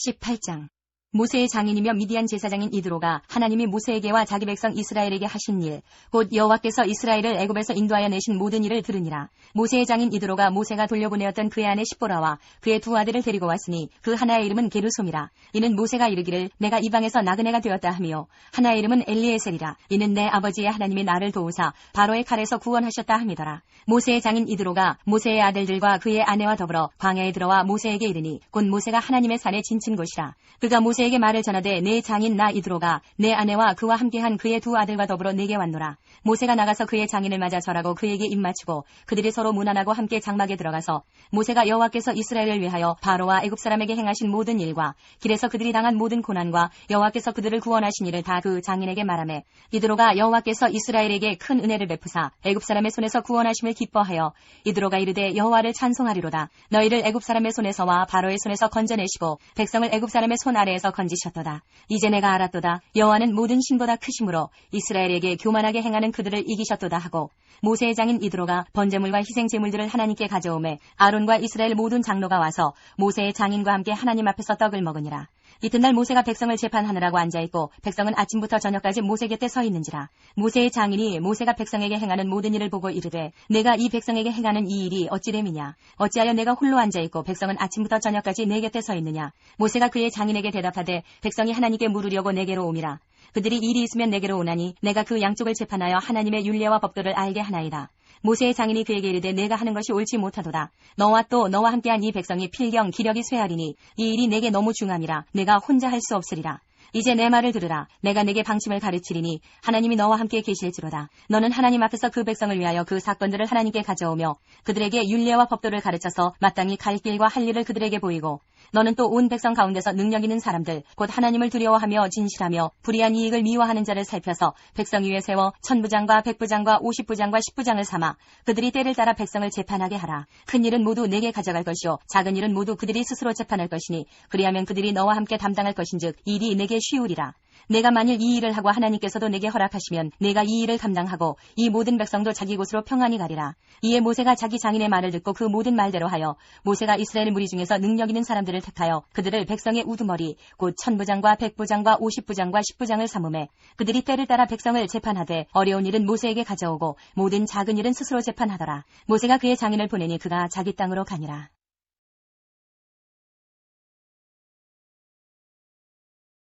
S3: 18장 모세의 장인이며 미디안 제사장인 이드로가 하나님이 모세에게와 자기 백성 이스라엘에게 하신 일, 곧 여호와께서 이스라엘을 애굽에서 인도하여 내신 모든 일을 들으니라. 모세의 장인 이드로가 모세가 돌려보내었던 그의 아내 십보라와 그의 두 아들을 데리고 왔으니 그 하나의 이름은 게르솜이라. 이는 모세가 이르기를 내가 이방에서 나그네가 되었다 하며 하나의 이름은 엘리에셀이라. 이는 내 아버지의 하나님이 나를 도우사 바로의 칼에서 구원하셨다 함이더라. 모세의 장인 이드로가 모세의 아들들과 그의 아내와 더불어 광야에 들어와 모세에게 이르니 곧 모세가 하나님의 산에 진친 곳이라. 그가 모세에게 말을 전하되 내 장인 나 이드로가 내 아내와 그와 함께한 그의 두 아들과 더불어 내게 왔노라. 모세가 나가서 그의 장인을 맞아 절하고 그에게 입맞추고 그들이 서로 문안하고 함께 장막에 들어가서 모세가 여호와께서 이스라엘을 위하여 바로와 애굽 사람에게 행하신 모든 일과 길에서 그들이 당한 모든 고난과 여호와께서 그들을 구원하신 일을 다 그 장인에게 말하매 이드로가 여호와께서 이스라엘에게 큰 은혜를 베푸사 애굽 사람의 손에서 구원하심을 기뻐하여 이드로가 이르되 여호와를 찬송하리로다. 너희를 애굽 사람의 손에서와 바로의 손에서 건져내시고 백성을 애굽 사람의 손 아래에서 건지셨도다. 이제 내가 알았도다. 여호와는 모든 신보다 크심으로 이스라엘에게 교만하게 행하는 그들을 이기셨도다 하고 모세의 장인 이드로가 번제물과 희생 제물들을 하나님께 가져오매 아론과 이스라엘 모든 장로가 와서 모세의 장인과 함께 하나님 앞에서 떡을 먹으니라. 이튿날 모세가 백성을 재판하느라고 앉아있고 백성은 아침부터 저녁까지 모세 곁에 서 있는지라. 모세의 장인이 모세가 백성에게 행하는 모든 일을 보고 이르되 내가 이 백성에게 행하는 이 일이 어찌 됨이냐. 어찌하여 내가 홀로 앉아있고 백성은 아침부터 저녁까지 내 곁에 서 있느냐. 모세가 그의 장인에게 대답하되 백성이 하나님께 물으려고 내게로 오미라. 그들이 일이 있으면 내게로 오나니 내가 그 양쪽을 재판하여 하나님의 율례와 법도를 알게 하나이다. 모세의 장인이 그에게 이르되 내가 하는 것이 옳지 못하도다. 너와 또 너와 함께한 이 백성이 필경 기력이 쇠하리니 이 일이 내게 너무 중함이라 내가 혼자 할 수 없으리라. 이제 내 말을 들으라. 내가 내게 방침을 가르치리니 하나님이 너와 함께 계실지로다. 너는 하나님 앞에서 그 백성을 위하여 그 사건들을 하나님께 가져오며 그들에게 율례와 법도를 가르쳐서 마땅히 갈 길과 할 일을 그들에게 보이고 너는 또 온 백성 가운데서 능력 있는 사람들 곧 하나님을 두려워하며 진실하며 불의한 이익을 미워하는 자를 살펴서 백성 위에 세워 1000부장과 100부장과 50부장과 10부장을 삼아 그들이 때를 따라 백성을 재판하게 하라. 큰 일은 모두 내게 가져갈 것이요 작은 일은 모두 그들이 스스로 재판할 것이니 그리하면 그들이 너와 함께 담당할 것인즉 일이 내게 쉬우리라. 내가 만일 이 일을 하고 하나님께서도 내게 허락하시면 내가 이 일을 감당하고 이 모든 백성도 자기 곳으로 평안히 가리라. 이에 모세가 자기 장인의 말을 듣고 그 모든 말대로 하여 모세가 이스라엘 무리 중에서 능력 있는 사람들을 택하여 그들을 백성의 우두머리 곧 1000부장과 100부장과 50부장과 10부장을 삼음해 그들이 때를 따라 백성을 재판하되 어려운 일은 모세에게 가져오고 모든 작은 일은 스스로 재판하더라. 모세가 그의 장인을 보내니 그가 자기 땅으로 가니라.